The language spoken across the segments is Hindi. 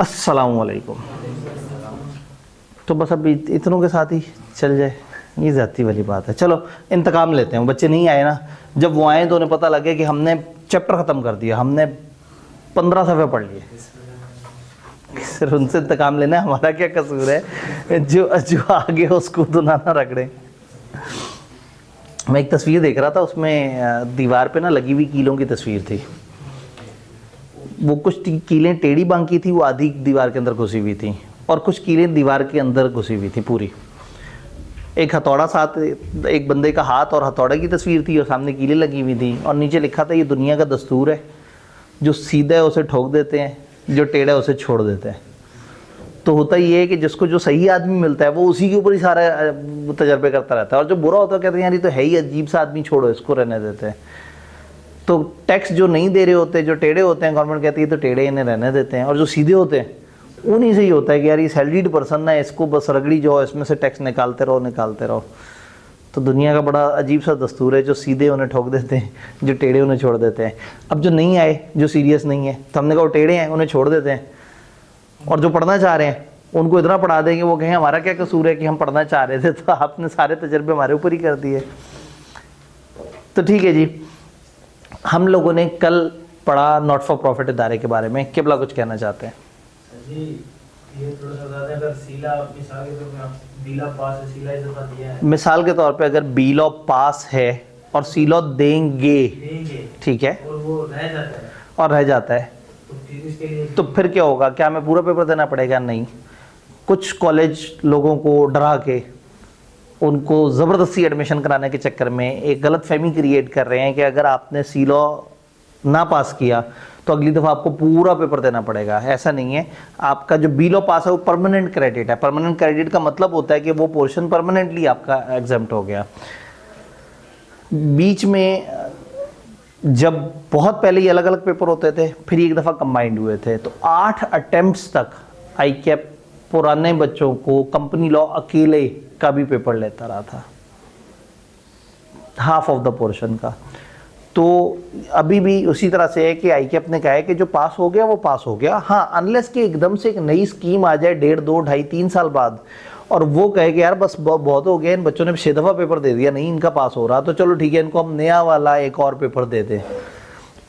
अस्सलामुअलैकुम। तो बस अब इतनों के साथ ही चल जाए, ये ज़ाती वाली बात है। चलो इंतकाम लेते हैं। बच्चे नहीं आए ना, जब वो आए तो उन्हें पता लगे कि हमने चैप्टर ख़त्म कर दिया, हमने 15 सफ़े पढ़ लिए, सिर्फ उनसे इंतकाम लेना है। हमारा क्या कसूर है, जो आगे हो उसको तो ना रगड़े। मैं एक तस्वीर देख रहा था, उसमें दीवार पे ना लगी हुई कीलों की तस्वीर थी। वो कुछ कीलें टेढ़ी बांकी थी, वो आधी दीवार के अंदर घुसी हुई थी, और कुछ कीलें दीवार के अंदर घुसी हुई थी पूरी। एक हथौड़ा साथ, एक बंदे का हाथ और हथौड़े की तस्वीर थी, और सामने कीलें लगी हुई थी, और नीचे लिखा था ये दुनिया का दस्तूर है, जो सीधा है उसे ठोक देते हैं, जो टेढ़ा है उसे छोड़ देते हैं। तो होता ये है कि जिसको जो सही आदमी मिलता है वो उसी के ऊपर ही सारा तजर्बे करता रहता है, और जो बुरा होता है कहते हैं यार ये तो है ही अजीब सा आदमी, छोड़ो इसको रहने देते हैं। तो टैक्स जो नहीं दे रहे होते, जो टेढ़े होते हैं, गवर्नमेंट कहती है तो टेढ़े इन्हें रहने देते हैं, और जो सीधे होते हैं उन्हीं से ही होता है कि यार ये सैलरीड पर्सन है, इसको बस रगड़ी जाओ, इसमें से टैक्स निकालते रहो। तो दुनिया का बड़ा अजीब सा दस्तूर है, जो सीधे उन्हें ठोक देते हैं, जो टेढ़े उन्हें छोड़ देते हैं। अब जो नहीं आए, जो सीरियस नहीं है, तो हमने कहा वो टेढ़े हैं उन्हें छोड़ देते हैं, और जो पढ़ना चाह रहे हैं उनको इतना पढ़ा देंगे वो कहें हमारा क्या कसूर है कि हम पढ़ना चाह रहे थे, तो आपने सारे तजर्बे हमारे ऊपर ही कर दिए। तो ठीक है जी, हम लोगों ने कल पढ़ा नॉट फॉर प्रॉफिट इदारे के बारे में। किबला कुछ कहना चाहते हैं जी? ये थोड़ा सा ज़्यादा, अगर सीला मिसाल के तौर पे बीला पास है, सीला इस दफ़ा दिया है, मिसाल के तौर पे अगर बीलो पास है और सीलो देंगे, ठीक है, और वो रह जाता है, तो फिर इसके लिए तो फिर क्या होगा? क्या हमें पूरा पेपर देना पड़ेगा? नहीं। कुछ कॉलेज लोगों को डरा के उनको ज़बरदस्ती एडमिशन कराने के चक्कर में एक गलत फहमी क्रिएट कर रहे हैं कि अगर आपने सीलो ना पास किया तो अगली दफ़ा आपको पूरा पेपर देना पड़ेगा। ऐसा नहीं है। आपका जो बीलो पास है वो परमानेंट क्रेडिट है। परमानेंट क्रेडिट का मतलब होता है कि वो पोर्शन परमानेंटली आपका एग्जाम्प्ट हो गया। बीच में जब बहुत पहले ये अलग अलग पेपर होते थे, फिर एक दफ़ा कंबाइंड हुए थे, तो 8 अटेम्प्ट्स तक आई कैप पुराने बच्चों को कंपनी लॉ अकेले का भी पेपर लेता रहा था, हाफ ऑफ द पोर्शन का। तो अभी भी उसी तरह से है कि आई कैप ने कहा है कि जो पास हो गया वो पास हो गया। हाँ, अनलेस कि एकदम से एक नई स्कीम आ जाए 1.5, 2, 2.5, 3 साल बाद, और वो कहे कि यार बस बहुत हो गया, इन बच्चों ने 6 दफ़ा पेपर दे दिया, नहीं इनका पास हो रहा, तो चलो ठीक है इनको हम नया वाला एक और पेपर दे दें।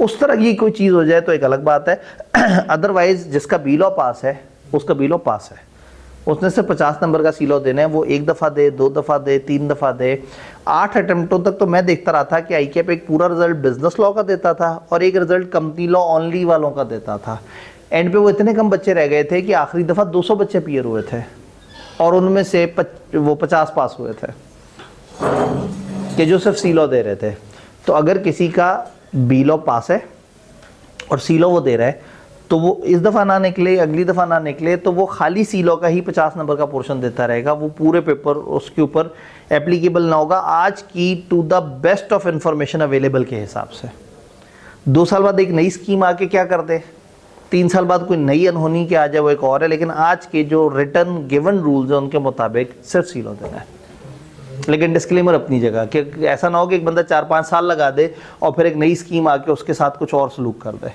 उस तरह की कोई चीज़ हो जाए तो एक अलग बात है। अदरवाइज जिसका बीलो पास है उसका बीलो पास है, उसने सिर्फ 50 नंबर का सीलो देना है, वो 1 दफ़ा दे, 2 दफ़ा दे, 3 दफ़ा दे। 8 अटेम्प्टों तक तो मैं देखता रहा था कि आई कैप एक पूरा रिजल्ट बिजनेस लॉ का देता था और एक रिजल्ट कंपनी लॉ ओनली वालों का देता था। एंड पे वो इतने कम बच्चे रह गए थे कि आखिरी दफ़ा 200 बच्चे पियर हुए थे, और उनमें से वो 50 पास हुए थे कि जो सिर्फ सीलो दे रहे थे। तो अगर किसी का बीलो पास है और सीलो वो दे रहा है, तो वो इस दफ़ा ना निकले, अगली दफ़ा ना निकले, तो वो खाली सीलो का ही 50 नंबर का पोर्शन देता रहेगा, वो पूरे पेपर उसके ऊपर एप्लीकेबल ना होगा आज की to the best of information available के हिसाब से। 2 साल बाद एक नई स्कीम आके क्या कर दे, 3 साल बाद कोई नई अनहोनी के आ जाए, वो एक और है, लेकिन आज के जो रिटर्न गिवन रूल्स हैं उनके मुताबिक सिर्फ सीलो देना है। लेकिन डिस्क्लेमर अपनी जगह कि ऐसा ना हो कि एक बंदा 4-5 साल लगा दे और फिर एक नई स्कीम आके उसके साथ कुछ और सलूक कर दे।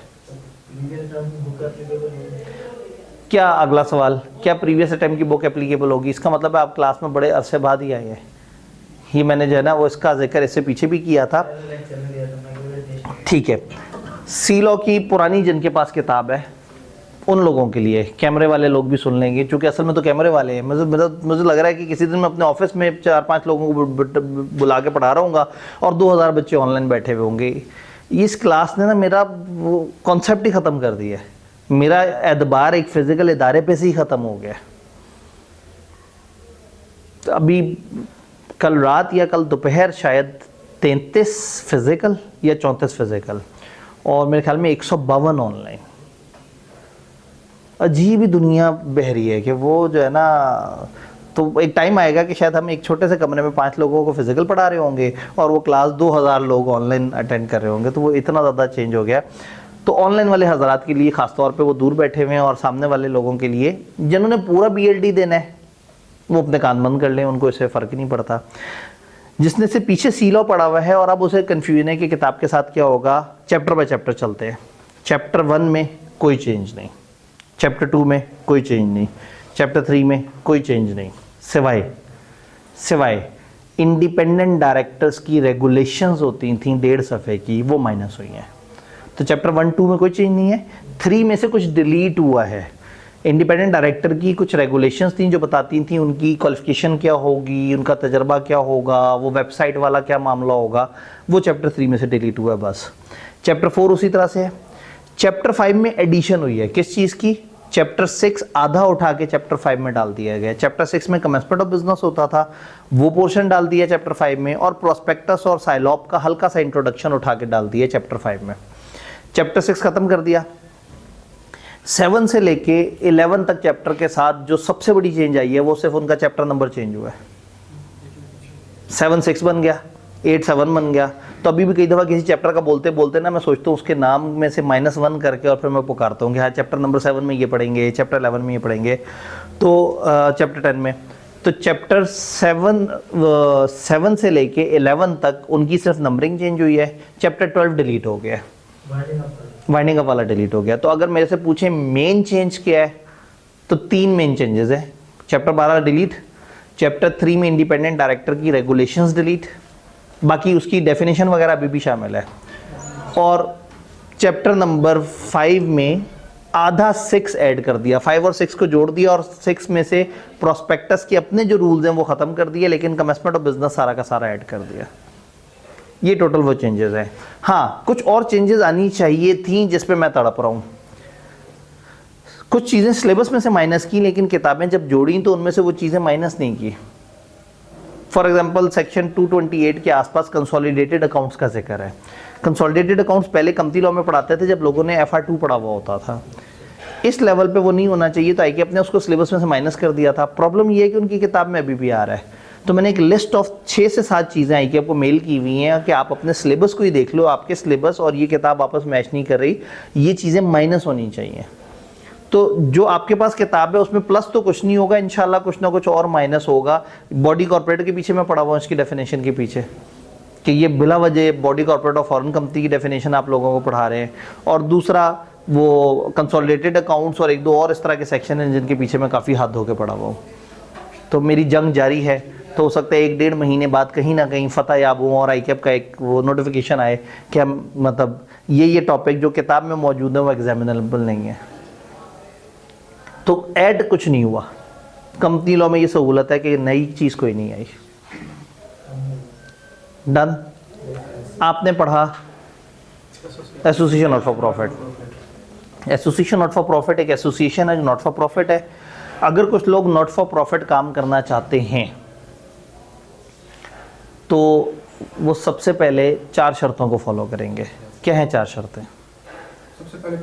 क्या अगला सवाल, क्या प्रीवियस अटेम्प्ट की बुक एप्लीकेबल होगी? इसका मतलब है आप क्लास में बड़े अरसे बाद ही आए हैं। ही मैंने जो है ना वो इसका जिक्र इससे पीछे भी किया था। ठीक है, सीलो की पुरानी जिनके पास किताब है उन लोगों के लिए, कैमरे वाले लोग भी सुन लेंगे, क्योंकि असल में तो कैमरे वाले हैं। मुझे लग रहा है कि किसी दिन मैं अपने ऑफिस में 4-5 लोगों को बुला के पढ़ा रहा हूँगा और 2000 बच्चे ऑनलाइन बैठे हुए होंगे। इस क्लास ने ना मेरा वो कॉन्सेप्ट ही ख़त्म कर दिया है। मेरा एतबार एक फ़िज़िकल इदारे पे से ही ख़त्म हो गया। तो अभी कल रात या कल दोपहर शायद 33 फ़िज़िकल या 34 फ़िज़िकल, और मेरे ख्याल में 152 ऑनलाइन। अजीब ही दुनिया बह रही है कि वो जो है ना, तो एक टाइम आएगा कि शायद हम एक छोटे से कमरे में 5 लोगों को फिजिकल पढ़ा रहे होंगे और वो क्लास 2000 लोग ऑनलाइन अटेंड कर रहे होंगे। तो वो इतना ज़्यादा चेंज हो गया। तो ऑनलाइन वाले हजरात के लिए ख़ास तौर पे वो दूर बैठे हुए हैं, और सामने वाले लोगों के लिए जिन्होंने पूरा BLD देना है वो अपने कान बंद कर लें, उनको इससे फ़र्क नहीं पड़ता। जिसने से पीछे सीलो पढ़ा हुआ है और अब उसे कन्फ्यूजन है कि किताब के साथ क्या होगा, चैप्टर बाय चैप्टर चलते हैं। चैप्टर 1 में कोई चेंज नहीं, चैप्टर 2 में कोई चेंज नहीं, चैप्टर 3 में कोई चेंज नहीं, सिवाय इंडिपेंडेंट डायरेक्टर्स की रेगुलेशंस होती थी 1.5 सफ़े की, वो माइनस हुई हैं। तो चैप्टर 1 2 में कोई चेंज नहीं है। 3 में से कुछ डिलीट हुआ है। इंडिपेंडेंट डायरेक्टर की कुछ रेगुलेशंस थी जो बताती थी उनकी क्वालिफिकेशन क्या होगी, उनका तजर्बा क्या होगा, वो वेबसाइट वाला क्या मामला होगा, वो चैप्टर 3 में से डिलीट हुआ है बस। चैप्टर 4 उसी तरह से है। चैप्टर 5 में एडिशन हुई है, किस चीज़ की? चैप्टर 6 आधा उठा के चैप्टर 5 में डाल दिया गया। चैप्टर 6 में कमेंसमेंट ऑफ बिजनेस होता था, वो पोर्शन डाल दिया चैप्टर 5 में, और प्रोस्पेक्टस और साइलॉप का हल्का सा इंट्रोडक्शन उठा के डाल दिया चैप्टर 5 में। चैप्टर 6 खत्म कर दिया। 7 से लेके 11 तक चैप्टर के साथ जो सबसे बड़ी चेंज आई है वो सिर्फ उनका चैप्टर नंबर चेंज हुआ है। 7 6 बन गया, 8 7 बन गया। तो अभी भी कई दफ़ा किसी चैप्टर का बोलते बोलते ना मैं सोचता हूँ उसके नाम में से -1 करके और फिर मैं पुकारता हूँ कि हाँ चैप्टर नंबर 7 में ये पढ़ेंगे, चैप्टर 11 में ये पढ़ेंगे, तो चैप्टर 10 में। तो चैप्टर 7 से लेके 11 तक उनकी सिर्फ नंबरिंग चेंज हुई है। चैप्टर 12 डिलीट हो गया, वाइंडिंग अप वाला डिलीट हो गया। तो अगर मेरे से पूछे मेन चेंज क्या है, तो 3 मेन चेंजेस है। चैप्टर 12 डिलीट, चैप्टर 3 में इंडिपेंडेंट डायरेक्टर की रेगुलेशंस डिलीट, बाकी उसकी डेफिनेशन वगैरह अभी भी शामिल है। और चैप्टर नंबर 5 में आधा 6 ऐड कर दिया, 5 और 6 को जोड़ दिया, और 6 में से प्रोस्पेक्टस के अपने जो रूल्स हैं वो ख़त्म कर दिए, लेकिन कमेंसमेंट ऑफ बिजनेस सारा का सारा ऐड कर दिया। ये टोटल वो चेंजेस हैं। हाँ, कुछ और चेंजेस आनी चाहिए थी जिस पे मैं तड़प रहा हूँ। कुछ चीज़ें सिलेबस में से माइनस की, लेकिन किताबें जब जोड़ी तो उनमें से वो चीज़ें माइनस नहीं की। फॉर एग्जाम्पल सेक्शन 228 के आसपास कंसोलिडेटेड अकाउंट्स का जिक्र है। कंसोलिडेटेड अकाउंट्स पहले कंपनी लॉ में पढ़ाते थे जब लोगों ने FR2 पढ़ा हुआ होता था। इस लेवल पे वो नहीं होना चाहिए, तो IKEAP ने उसको सिलेबस में से माइनस कर दिया था। प्रॉब्लम ये है कि उनकी किताब में अभी भी आ रहा है। तो मैंने एक लिस्ट ऑफ 6 से 7 चीज़ें IKEAP को मेल की हुई हैं कि आप अपने सिलेबस को ही देख लो, आपके सिलेबस और ये किताब आपस मैच नहीं कर रही, ये चीज़ें माइनस होनी चाहिए। तो जो आपके पास किताब है उसमें प्लस तो कुछ नहीं होगा, इंशाल्लाह कुछ ना कुछ और माइनस होगा। बॉडी कॉर्पोरेट के पीछे मैं पढ़ा हुआ हूँ, इसकी डेफिनेशन के पीछे, कि ये बिला वजह बॉडी कॉर्पोरेट और फॉरेन कंपनी की डेफिनेशन आप लोगों को पढ़ा रहे हैं। और दूसरा वो कंसोलिडेटेड अकाउंट्स और 1-2 और इस तरह के सेक्शन हैं जिनके पीछे मैं काफ़ी हाथ धो के पढ़ा हुआ हूँ। तो मेरी जंग जारी है। तो हो सकता है 1-1.5 महीने बाद कहीं ना कहीं फतह याब हूँ और IKEAP का एक वो नोटिफिकेशन आए कि मतलब ये टॉपिक जो किताब में मौजूद है वो एग्जामिनेबल नहीं है। तो ऐड कुछ नहीं हुआ। कंपनी लॉ में ये सहूलत है कि नई चीज़ कोई नहीं आई। डन। आपने पढ़ा association not for profit. Association not for profit एक एसोसिएशन है जो नॉट फॉर प्रॉफिट है। अगर कुछ लोग नॉट फॉर प्रॉफिट काम करना चाहते हैं तो वो सबसे पहले 4 शर्तों को फॉलो करेंगे। क्या हैं 4 शर्तें? सबसे पहले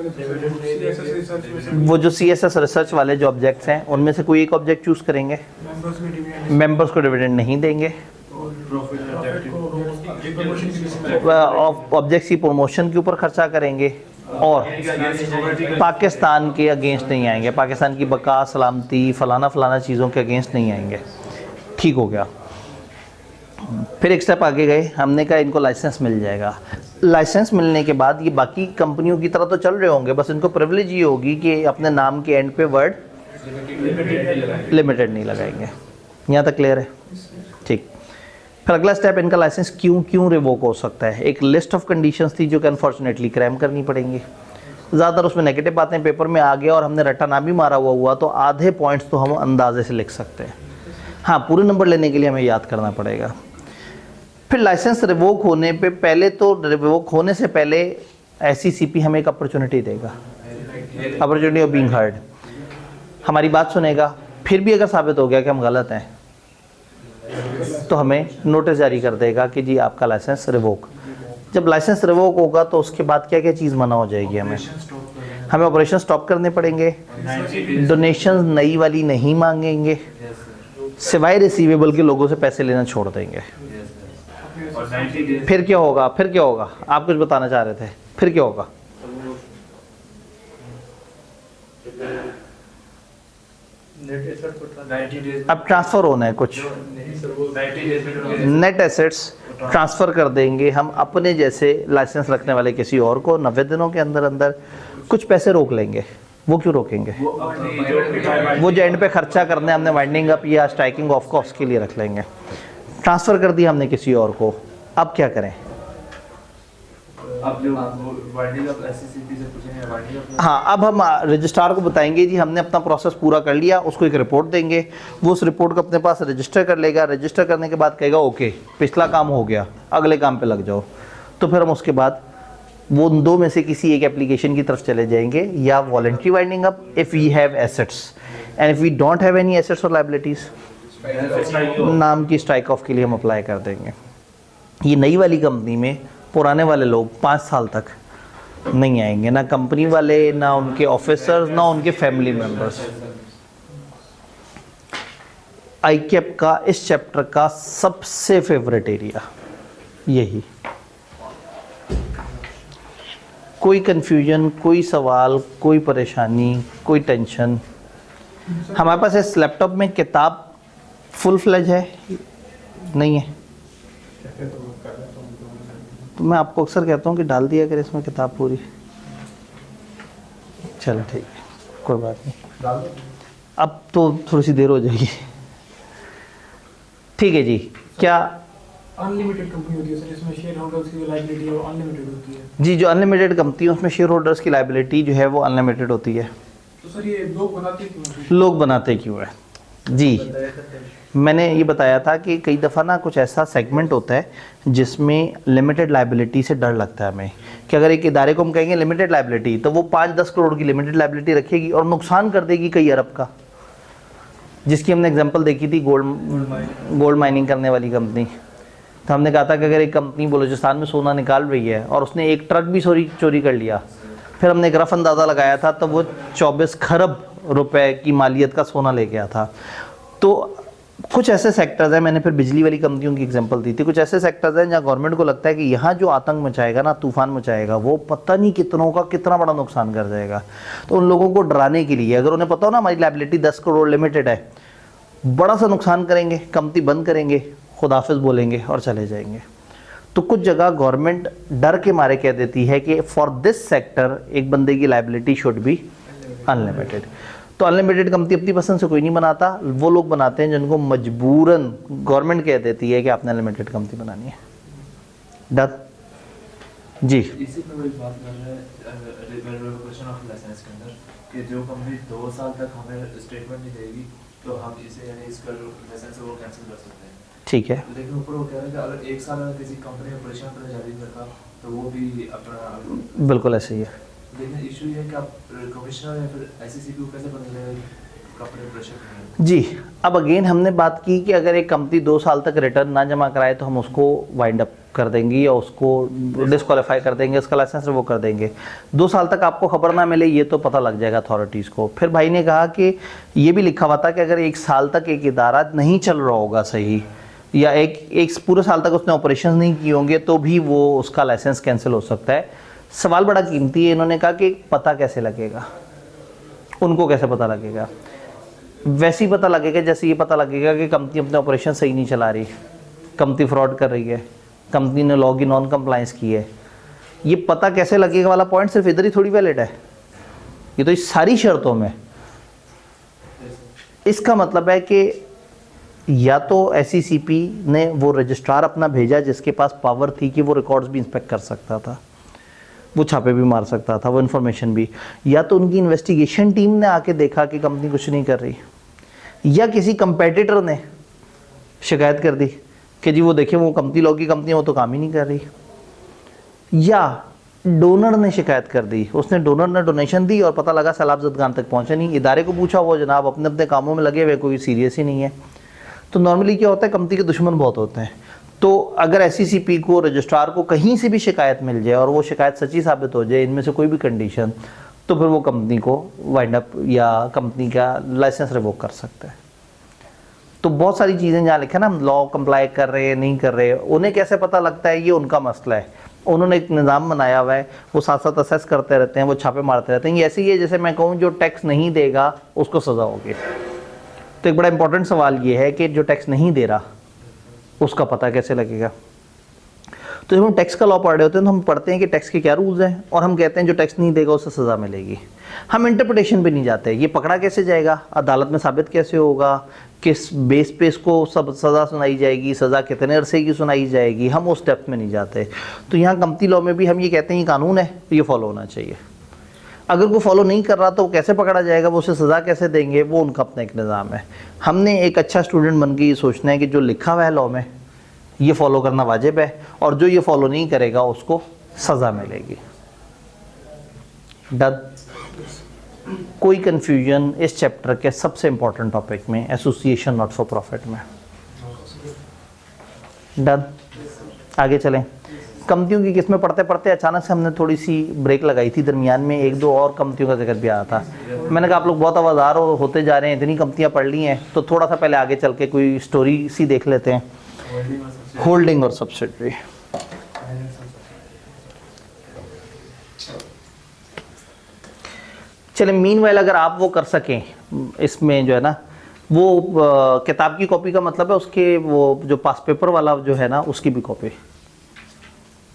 वो जो CSS रिसर्च वाले जो ऑब्जेक्ट्स हैं उनमें से कोई एक ऑब्जेक्ट चूज करेंगे। मेंबर्स को डिविडेंड नहीं देंगे। ऑब्जेक्ट्स की प्रमोशन के ऊपर खर्चा करेंगे और पाकिस्तान के अगेंस्ट नहीं आएंगे। पाकिस्तान की बका सलामती फलाना फलाना चीज़ों के अगेंस्ट नहीं आएंगे। ठीक हो गया। फिर एक स्टेप आगे गए, हमने कहा इनको लाइसेंस मिल जाएगा। लाइसेंस मिलने के बाद ये बाकी कंपनियों की तरह तो चल रहे होंगे, बस इनको प्रिविलेज ये होगी कि अपने नाम के एंड पे वर्ड लिमिटेड नहीं लगाएंगे। यहाँ तक क्लियर है? ठीक। फिर अगला स्टेप, इनका लाइसेंस क्यों रिवोक हो सकता है। एक लिस्ट ऑफ कंडीशंस थी जो कि अनफॉर्चुनेटली क्रैम करनी पड़ेंगी। ज़्यादातर उसमें नेगेटिव बातें पेपर में आ गया और हमने रट्टा ना भी मारा हुआ तो आधे पॉइंट्स तो हम अंदाजे से लिख सकते हैं। हाँ, पूरे नंबर लेने के लिए हमें याद करना पड़ेगा। फिर लाइसेंस रिवोक होने पे पहले तो रिवोक होने से पहले SECP हमें एक अपॉर्चुनिटी देगा, अपॉर्चुनिटी ऑफ बीइंग हर्ड। हमारी बात सुनेगा, फिर भी अगर साबित हो गया कि हम गलत हैं तो हमें नोटिस जारी कर देगा कि जी आपका लाइसेंस रिवोक। जब लाइसेंस रिवोक होगा तो उसके बाद क्या क्या चीज़ मना हो जाएगी। हमें ऑपरेशन स्टॉप करने पड़ेंगे, डोनेशन नई वाली नहीं मांगेंगे, सिवाय रिसीवेबल के लोगों से पैसे लेना छोड़ देंगे। फिर क्या होगा? आप कुछ बताना चाह रहे थे, फिर क्या होगा? अब ट्रांसफर होना है कुछ नेट एसेट्स ट्रांसफर कर देंगे हम अपने जैसे लाइसेंस रखने वाले किसी और को। 90 दिनों के अंदर अंदर कुछ पैसे रोक लेंगे। वो क्यों रोकेंगे? वो जो एंड पे खर्चा करने हमने वाइंडिंग अप या स्ट्राइकिंग ऑफ को उसके लिए रख लेंगे। ट्रांसफ़र कर दिया हमने किसी और को, अब क्या करें? अब जो वाइंडिंग अप एससीसीपी से पूछेंगे वाइंडिंग अप। हाँ, अब हम रजिस्ट्रार को बताएंगे जी हमने अपना प्रोसेस पूरा कर लिया, उसको एक रिपोर्ट देंगे, वो उस रिपोर्ट को अपने पास रजिस्टर कर लेगा, रजिस्टर करने के बाद कहेगा ओके पिछला काम हो गया, अगले काम पे लग जाओ। तो फिर हम उसके बाद वो उन दो में से किसी एक एप्लीकेशन की तरफ चले जाएंगे, या voluntary winding up if we have assets, and if we don't have any assets और लाइबिलिटीज़, नाम की स्ट्राइक ऑफ के लिए हम अप्लाई कर देंगे। ये नई वाली कंपनी में पुराने वाले लोग 5 साल तक नहीं आएंगे, ना कंपनी वाले, ना उनके ऑफिसर्स, ना उनके फैमिली मेंबर्स। आईकैप का इस चैप्टर का सबसे फेवरेट एरिया यही, कोई कंफ्यूजन, कोई सवाल, कोई परेशानी, कोई टेंशन। हमारे पास इस लैपटॉप में किताब फुल फ्लेज है नहीं है? तो मैं आपको अक्सर कहता हूँ कि डाल दिया अगर इसमें किताब पूरी। चलो ठीक है, कोई बात नहीं, अब तो थोड़ी सी देर हो जाएगी। ठीक है जी, क्या अनलिमिटेड कंपनी होती है सर, इसमें शेयर होल्डर्स की लायबिलिटी है वो अनलिमिटेड होती है। जी, जो अनलिमिटेड कंपनी है उसमें शेयर होल्डर्स की लायबिलिटी जो है वो अनलिमिटेड होती है। तो सर ये लोग बनाते क्यों हैं? लोग बनाते क्यों है? जी, मैंने ये बताया था कि कई दफ़ा ना कुछ ऐसा सेगमेंट होता है जिसमें लिमिटेड लायबिलिटी से डर लगता है हमें, कि अगर एक इदारे को हम कहेंगे लिमिटेड लायबिलिटी तो वो 5-10 करोड़ की लिमिटेड लायबिलिटी रखेगी और नुकसान कर देगी कई अरब का, जिसकी हमने एग्जांपल देखी थी गोल्ड माइनिंग करने वाली कंपनी। तो हमने कहा था कि अगर एक कंपनी बलूचिस्तान में सोना निकाल रही है और उसने एक ट्रक भी चोरी कर लिया, फिर हमने एक रफ अंदाज़ा लगाया था तो वो 24 खरब रुपए की मालियत का सोना ले गया था। तो कुछ ऐसे सेक्टर्स हैं, मैंने फिर बिजली वाली कंपनियों की एग्जांपल दी थी, कुछ ऐसे सेक्टर्स हैं जहाँ गवर्नमेंट को लगता है कि यहाँ जो आतंक मचाएगा ना, तूफान मचाएगा, वो पता नहीं कितनों का कितना बड़ा नुकसान कर जाएगा। तो उन लोगों को डराने के लिए, अगर उन्हें पता हो ना हमारी लायबिलिटी 10 करोड़ लिमिटेड है, बड़ा सा नुकसान करेंगे, कंपनी बंद करेंगे, खुदाफिज बोलेंगे और चले जाएंगे। तो कुछ जगह गवर्नमेंट डर के मारे कह देती है कि फॉर दिस सेक्टर एक बंदे की लायबिलिटी शुड बी अनलिमिटेड। तो अनलिमिटेड कंपनी अपनी पसंद से कोई नहीं बनाता, वो लोग बनाते हैं जिनको मजबूरन गवर्नमेंट कह देती है कि आपने अनलिमिटेड कंपनी बनानी है। डर जी, इसी पे वही बात कर रहे हैं क्वेश्चन ऑफ लाइसेंस के अंदर कि जो कंपनी 2 साल तक हमें स्टेटमेंट नहीं देगी तो हम इसे यानी इसका जो लाइसेंस है वो कैंसिल कर सकते हैं। ठीक है, लेकिन ऊपर वो कह रहे हैं कि अगर 1 साल अगर किसी कंपनी में ऑपरेशन पर जारी करता तो वो भी अपना, बिल्कुल ऐसे ही है। लेकिन इशू ये है कि आप कमिश्नर या फिर आईसीसीपी को कैसे पता चलेगा कंपनी ऑपरेशन? जी, अब अगेन हमने बात की कि अगर एक कंपनी 2 साल तक रिटर्न ना जमा कराए तो हम उसको वाइंड अप कर देंगे या उसको डिस्क्वालीफाई कर देंगे, उसका लाइसेंस वो कर देंगे। 2 साल तक आपको खबर ना मिले ये तो पता लग जाएगा अथॉरिटीज़ को। फिर भाई ने कहा कि ये भी लिखा हुआ था कि अगर 1 साल तक एक इदारा नहीं चल रहा होगा सही, या एक पूरे साल तक उसने ऑपरेशन नहीं किए होंगे तो भी वो उसका लाइसेंस कैंसिल हो सकता है। सवाल बड़ा कीमती है। इन्होंने कहा कि पता कैसे लगेगा, उनको कैसे पता लगेगा? वैसे ही पता लगेगा जैसे ये पता लगेगा कि कंपनी अपने ऑपरेशन सही नहीं चला रही, कंपनी फ्रॉड कर रही है, कंपनी ने लॉ की नॉन कंप्लायंस की है। ये पता कैसे लगेगा वाला पॉइंट सिर्फ इधर ही थोड़ी वैलिड है, ये तो इस सारी शर्तों में। इसका मतलब है कि या तो एससीसीपी ने वो रजिस्ट्रार अपना भेजा जिसके पास पावर थी कि वो रिकॉर्ड्स भी इंस्पेक्ट कर सकता था, वो छापे भी मार सकता था, वो इन्फॉर्मेशन भी, या तो उनकी इन्वेस्टिगेशन टीम ने आके देखा कि कंपनी कुछ नहीं कर रही, या किसी कंपेटिटर ने शिकायत कर दी कि जी वो देखिए वो कंपनी लॉ की कंपनी वो तो काम ही नहीं कर रही, या डोनर ने शिकायत कर दी, उसने डोनर ने डोनेशन दी और पता लगा सैलाब ज़दगान तक पहुँचे नहीं, इदारे को पूछा वो जनाब अपने अपने कामों में लगे हुए, कोई सीरियस ही नहीं है। तो नॉर्मली क्या होता है, कंपनी के दुश्मन बहुत होते हैं। तो अगर एससीसीपी को, रजिस्ट्रार को कहीं से भी शिकायत मिल जाए और वो शिकायत सच्ची साबित हो जाए, इनमें से कोई भी कंडीशन, तो फिर वो कंपनी को वाइंड अप या कंपनी का लाइसेंस रिवोक कर सकता है। तो बहुत सारी चीज़ें जहाँ लिखा है ना, हम लॉ कंप्लाई कर रहे हैं नहीं कर रहे, उन्हें कैसे पता लगता है ये उनका मसला है। उन्होंने एक निज़ाम बनाया हुआ है, वो साथ साथ असेस करते रहते हैं, वो छापे मारते रहते हैं। ये ऐसे ही है जैसे मैं कहूँ जो टैक्स नहीं देगा उसको सज़ा होगी। तो एक बड़ा इंपॉर्टेंट सवाल ये है कि जो टैक्स नहीं दे रहा उसका पता कैसे लगेगा। तो जब हम टैक्स का लॉ पढ़ रहे होते हैं तो हम पढ़ते हैं कि टैक्स के क्या रूल्स हैं और हम कहते हैं जो टैक्स नहीं देगा उसे सज़ा मिलेगी। हम इंटरप्रिटेशन पे नहीं जाते, ये पकड़ा कैसे जाएगा, अदालत में साबित कैसे होगा, किस बेस पे इसको सब सज़ा सुनाई जाएगी, सज़ा कितने अरसे की सुनाई जाएगी, हम उस डेप्थ में नहीं जाते। तो यहाँ कंपनी लॉ में भी हम ये कहते हैं ये कानून है, ये फॉलो होना चाहिए। अगर वो फॉलो नहीं कर रहा तो कैसे पकड़ा जाएगा, वो उसे सज़ा कैसे देंगे, वो उनका अपना एक निज़ाम है। हमने एक अच्छा स्टूडेंट बन के ये सोचना है कि जो लिखा हुआ है लॉ में ये फॉलो करना वाजिब है, और जो ये फॉलो नहीं करेगा उसको सज़ा मिलेगी। डन। कोई कन्फ्यूजन इस चैप्टर के सबसे इंपॉर्टेंट टॉपिक में, एसोसिएशन नॉट फॉर प्रॉफिट में? डन। आगे चलें। कंपनियों की किस्में पढ़ते पढ़ते अचानक से हमने थोड़ी सी ब्रेक लगाई थी, दरमियान में एक दो और कंपनियों का जिक्र भी आया था। मैंने कहा आप लोग बहुत आवाज़ार होते जा रहे हैं, इतनी कंपनियां पढ़ ली हैं, तो थोड़ा सा पहले आगे चल के कोई स्टोरी सी देख लेते हैं। होल्डिंग और सब्सिडरी। चले, मीनवाइल अगर आप वो कर सकें इसमें जो है ना, वो किताब की कॉपी का मतलब है उसके वो जो पास पेपर वाला जो है ना उसकी भी कॉपी,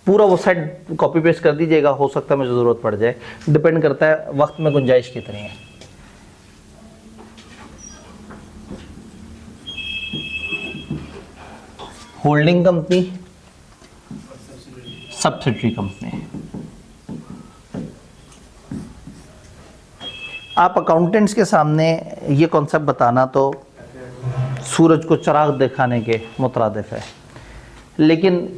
पूरा वो सेट कॉपी पेस्ट कर दीजिएगा। हो सकता है मुझे ज़रूरत पड़ जाए, डिपेंड करता है वक्त में गुंजाइश कितनी है। Holding company, subsidiary company. आप अकाउंटेंट्स के सामने ये कॉन्सेप्ट बताना तो सूरज को चिराग दिखाने के मुतरादिफ है, लेकिन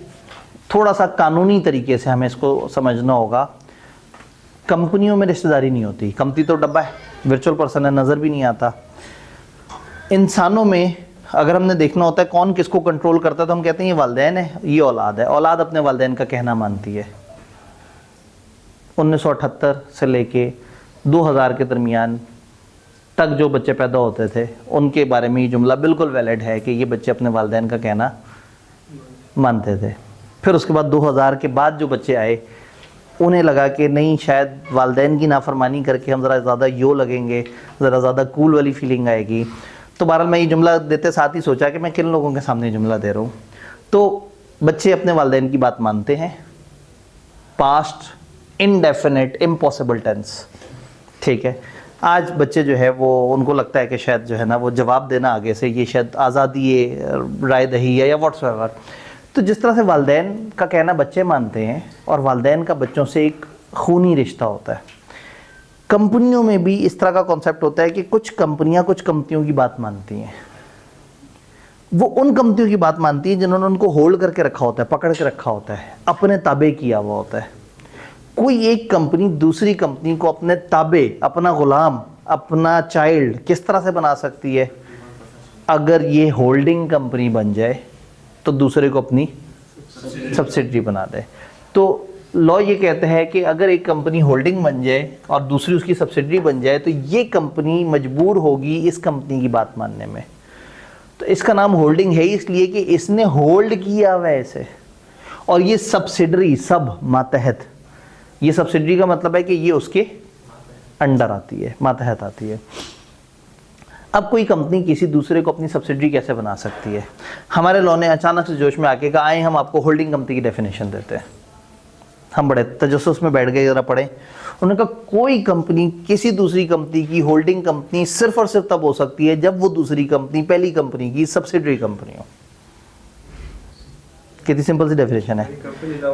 थोड़ा सा कानूनी तरीके से हमें इसको समझना होगा। कंपनियों में रिश्तेदारी नहीं होती, कंपनी तो डब्बा है, वर्चुअल पर्सन है, नज़र भी नहीं आता। इंसानों में अगर हमने देखना होता है कौन किसको कंट्रोल करता है तो हम कहते हैं ये वालिदैन है, ये औलाद है। औलाद अपने वालिदैन का कहना मानती है। 1978 से लेके 2000 के दरमियान तक जो बच्चे पैदा होते थे उनके बारे में ये जुमला बिल्कुल वैलिड है कि ये बच्चे अपने वालिदैन का कहना मानते थे। फिर उसके बाद 2000 के बाद जो बच्चे आए उन्हें लगा कि नहीं, शायद वालिदैन की नाफरमानी करके हम ज़रा ज़्यादा यो लगेंगे, ज़रा ज़्यादा कूल वाली फीलिंग आएगी। तो बहरहाल मैं ये जुमला देते साथ ही सोचा कि मैं किन लोगों के सामने जुमला दे रहा हूँ। तो बच्चे अपने वालिदैन की बात मानते हैं, पास्ट, इनडेफिनेट, इम्पॉसिबल टेंस, ठीक है। आज बच्चे जो है वो उनको लगता है कि शायद जो है ना वो जवाब देना आगे से ये शायद आज़ादी राय दही है या व्हाट्सएवर। तो जिस तरह से वालिदैन का कहना बच्चे मानते हैं और वालिदैन का बच्चों से एक खूनी रिश्ता होता है, कंपनियों में भी इस तरह का कॉन्सेप्ट होता है कि कुछ कंपनियां कुछ कंपनियों की बात मानती हैं। वो उन कंपनियों की बात मानती हैं जिन्होंने उनको होल्ड करके रखा होता है, पकड़ के रखा होता है, अपने ताबे किया हुआ होता है। कोई एक कंपनी दूसरी कंपनी को अपने ताबे, अपना गुलाम, अपना चाइल्ड किस तरह से बना सकती है? अगर ये होल्डिंग कंपनी बन जाए तो दूसरे को अपनी सब्सिडरी बना दे। तो लॉ ये कहते हैं कि अगर एक कंपनी होल्डिंग बन जाए और दूसरी उसकी सब्सिडरी बन जाए तो ये कंपनी मजबूर होगी इस कंपनी की बात मानने में। तो इसका नाम होल्डिंग है इसलिए कि इसने होल्ड किया हुआ है इसे, और ये सब्सिडरी, सब मातहत, ये सब्सिडरी का मतलब है कि ये उसके अंडर आती है, मातहत आती है। अब कोई कंपनी किसी दूसरे को अपनी सब्सिडरी कैसे बना सकती है? हमारे लॉ ने अचानक से जोश में आके कहा आए हम आपको होल्डिंग कंपनी की डेफिनेशन देते हैं। हम बड़े तजस्सुस में बैठ गए, जरा पढ़े। उन्होंने कहा कोई कंपनी किसी दूसरी कंपनी की होल्डिंग कंपनी सिर्फ और सिर्फ तब हो सकती है जब वो दूसरी कंपनी पहली कंपनी की सब्सिडरी कंपनी हो। कितनी सिंपल सी डेफिनेशन है।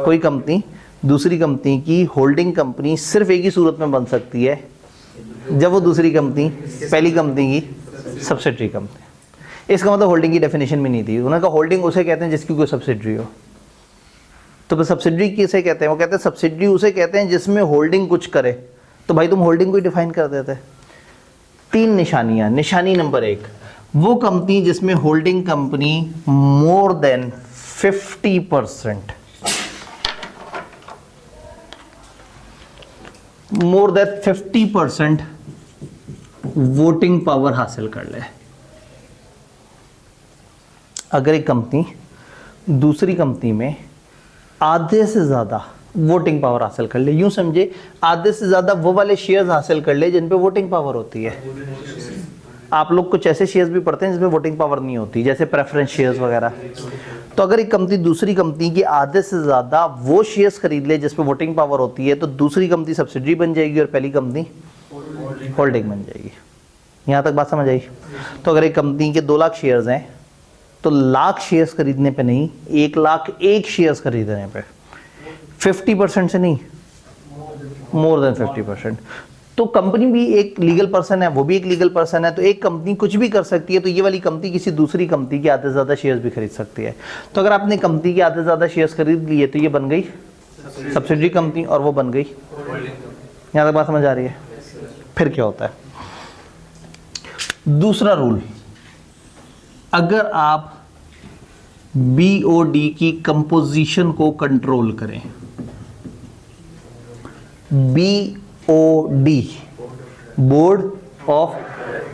कोई कंपनी दूसरी कंपनी की होल्डिंग कंपनी सिर्फ एक ही सूरत में बन सकती है जब वो दूसरी कंपनी पहली कंपनी की सब्सिडरी कंपनी। इसका मतलब होल्डिंग की डेफिनेशन में नहीं थी। उन्होंने कहा होल्डिंग उसे कहते हैं जिसकी कोई सब्सिडरी हो। तो फिर सब्सिडरी किसे कहते हैं? वो कहते हैं सब्सिडरी उसे कहते हैं जिसमें होल्डिंग कुछ करे। तो भाई तुम होल्डिंग को ही डिफाइन कर देते। 3 निशानियां। निशानी नंबर 1, वो कंपनी जिसमें holding company more than 50%, more than 50% voting power हासिल कर ले। अगर एक कंपनी दूसरी कंपनी में आधे से ज़्यादा वोटिंग पावर हासिल कर ले, यूं समझे आधे से ज़्यादा वो वाले शेयर्स हासिल कर ले जिन पे वोटिंग पावर होती है। आप लोग कुछ ऐसे शेयर्स भी पढ़ते हैं जिसमें वोटिंग पावर नहीं होती, जैसे प्रेफरेंस शेयर्स वगैरह। तो अगर एक कंपनी दूसरी कंपनी की आधे से ज़्यादा वो शेयर्स खरीद ले जिस पे वोटिंग पावर होती है तो दूसरी कंपनी सब्सिडरी बन जाएगी और पहली कंपनी होल्डिंग बन जाएगी। यहाँ तक बात समझ आई? तो अगर एक कंपनी के 2 लाख शेयर्स हैं तो लाख शेयर्स खरीदने पे नहीं, 1 लाख 1 शेयर्स खरीदने पे 50% से नहीं, मोर देन 50%। तो कंपनी भी एक लीगल पर्सन है, वो भी एक लीगल पर्सन है, तो एक कंपनी कुछ भी कर सकती है। तो ये वाली कंपनी किसी दूसरी कंपनी के आधे से ज़्यादा शेयर्स भी खरीद सकती है। तो अगर आपने कंपनी के आधे से ज़्यादा शेयर्स खरीद लिए तो ये बन गई सब्सिडरी कंपनी और वो बन गई। यहाँ तक बात समझ आ रही है? फिर क्या होता है? दूसरा रूल, अगर आप BOD की कंपोजिशन को कंट्रोल करें, BOD बोर्ड ऑफ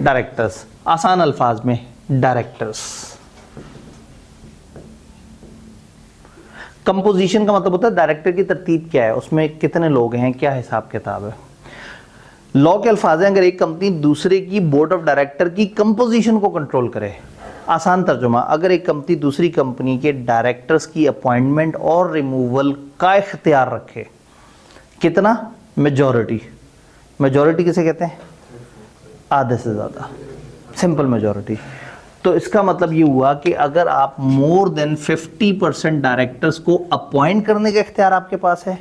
डायरेक्टर्स, आसान अल्फाज में डायरेक्टर्स। कंपोजिशन का मतलब होता है डायरेक्टर की तरतीब क्या है, उसमें कितने लोग हैं, क्या हिसाब किताब है। लॉ के अल्फाज हैं, अगर एक कंपनी दूसरे की बोर्ड ऑफ डायरेक्टर की कंपोजिशन को कंट्रोल करे, आसान तर्जुमा, अगर एक कंपनी दूसरी कंपनी के डायरेक्टर्स की अपॉइंटमेंट और रिमूवल का इख्तियार रखे, कितना? मेजॉरिटी। मेजॉरिटी किसे कहते हैं? आधे से ज़्यादा, सिंपल मेजॉरिटी। तो इसका मतलब ये हुआ कि अगर आप मोर देन 50% डायरेक्टर्स को अपॉइंट करने का इख्तियार आपके पास है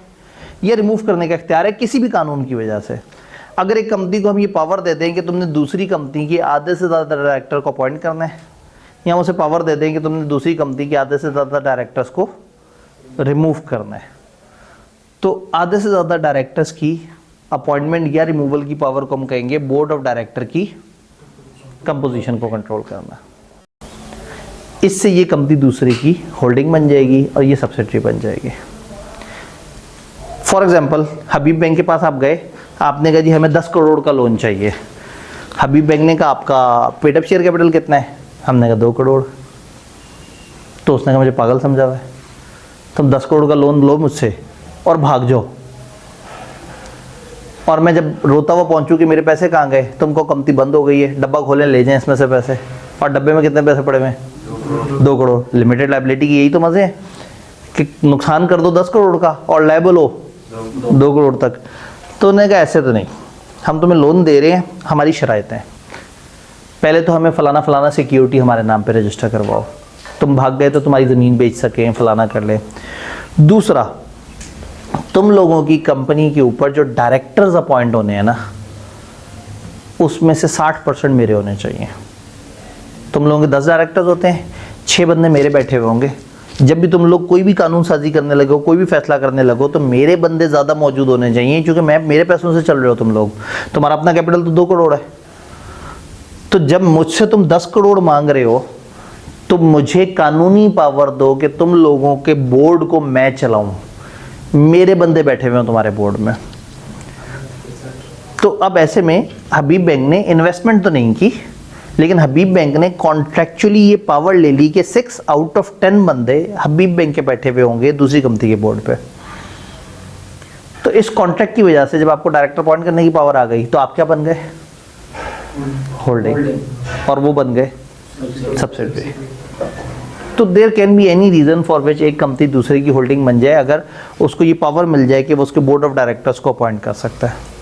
या रिमूव करने का इख्तियार है किसी भी कानून की वजह से, अगर एक कंपनी को हम ये पावर दे दें कि तुमने दूसरी कंपनी के आधे से ज़्यादा डायरेक्टर को अपॉइंट करना है, या उसे पावर दे दें कि तुमने दूसरी कंपनी के आधे से ज़्यादा डायरेक्टर्स को रिमूव करना है, तो आधे से ज़्यादा डायरेक्टर्स की अपॉइंटमेंट या रिमूवल की पावर को हम कहेंगे बोर्ड ऑफ डायरेक्टर की कंपोजिशन को कंट्रोल करना। इससे ये कंपनी दूसरे की होल्डिंग बन जाएगी और ये सब्सिडरी बन जाएगी। फॉर एग्जांपल, हबीब बैंक के पास आप गए, आपने कहा जी हमें 10 करोड़ का लोन चाहिए। हबीब बैंक ने कहा आपका पेड अप शेयर कैपिटल कितना है? हमने कहा 2 करोड़। तो उसने कहा मुझे पागल समझा हुआ है, तुम 10 करोड़ का लोन लो मुझसे और भाग जाओ, और मैं जब रोता हुआ पहुंचूं कि मेरे पैसे कहाँ गए, तुमको कंपनी बंद हो गई है, डब्बा खोलें ले जाएं इसमें से पैसे, और डब्बे में कितने पैसे पड़े हुए हैं? 2 करोड़। लिमिटेड लायबिलिटी की यही तो मजे हैं कि नुकसान कर दो 10 करोड़ का और लायबल हो 2 करोड़ तक। तो उन्होंने कहा ऐसे तो नहीं, हम तुम्हें लोन दे रहे हैं, हमारी शराइतें हैं, पहले तो हमें फलाना फलाना सिक्योरिटी हमारे नाम पे रजिस्टर करवाओ, तुम भाग गए तो तुम्हारी ज़मीन बेच सकें, फलाना कर ले। दूसरा, तुम लोगों की कंपनी के ऊपर जो डायरेक्टर्स अपॉइंट होने हैं ना, उसमें से 60% मेरे होने चाहिए। तुम लोगों के 10 डायरेक्टर्स होते हैं, 6 बंदे मेरे बैठे हुए होंगे। जब भी तुम लोग कोई भी कानून साजी करने लगो, कोई भी फैसला करने लगो, तो मेरे बंदे ज़्यादा मौजूद होने चाहिए, क्योंकि मेरे पैसों से चल रहे हो तुम लोग। तुम्हारा अपना कैपिटल तो 2 करोड़ है। तो जब मुझसे तुम 10 करोड़ मांग रहे हो, तो मुझे कानूनी पावर दो कि तुम लोगों के बोर्ड को मैं चलाऊं, मेरे बंदे बैठे हुए हैं तुम्हारे बोर्ड में। तो अब ऐसे में हबीब बैंक ने इन्वेस्टमेंट तो नहीं की, लेकिन हबीब बैंक ने कॉन्ट्रैक्चुअली ये पावर ले ली कि 6 आउट ऑफ 10 बंदे हबीब बैंक के बैठे हुए होंगे दूसरी कंपनी के बोर्ड पे। तो इस कॉन्ट्रैक्ट की वजह से जब आपको डायरेक्टर अपॉइंट करने की पावर आ गई, तो आप क्या बन गए? होल्डिंग। और वो बन गए सब्सिडरी। तो there can be any reason for which एक कंपनी दूसरे की होल्डिंग बन जाए, अगर उसको ये पावर मिल जाए कि वो उसके बोर्ड ऑफ डायरेक्टर्स को अपॉइंट कर सकता है।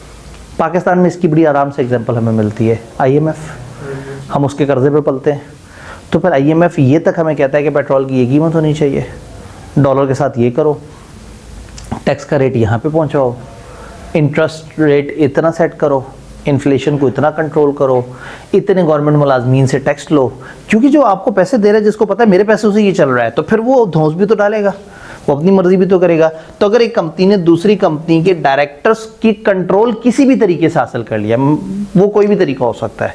पाकिस्तान में इसकी बड़ी आराम से एग्जांपल हमें मिलती है, IMF। हम उसके कर्जे पे पलते हैं, तो फिर IMF ये तक हमें कहता है कि पेट्रोल की ये कीमत होनी चाहिए, डॉलर के साथ ये करो, टैक्स का रेट यहाँ पे पहुँचाओ, इंटरेस्ट रेट इतना सेट करो, इन्फ्लेशन को इतना कंट्रोल करो, इतने गवर्नमेंट मुलाजमीन से टैक्स लो, क्योंकि जो आपको पैसे दे रहा है, जिसको पता है मेरे पैसों से ये चल रहा है, तो फिर वो धौंस भी तो डालेगा, वो अपनी मर्जी भी तो करेगा। तो अगर एक कंपनी ने दूसरी कंपनी के डायरेक्टर्स की कंट्रोल किसी भी तरीके से हासिल कर लिया, वो कोई भी तरीका हो सकता है,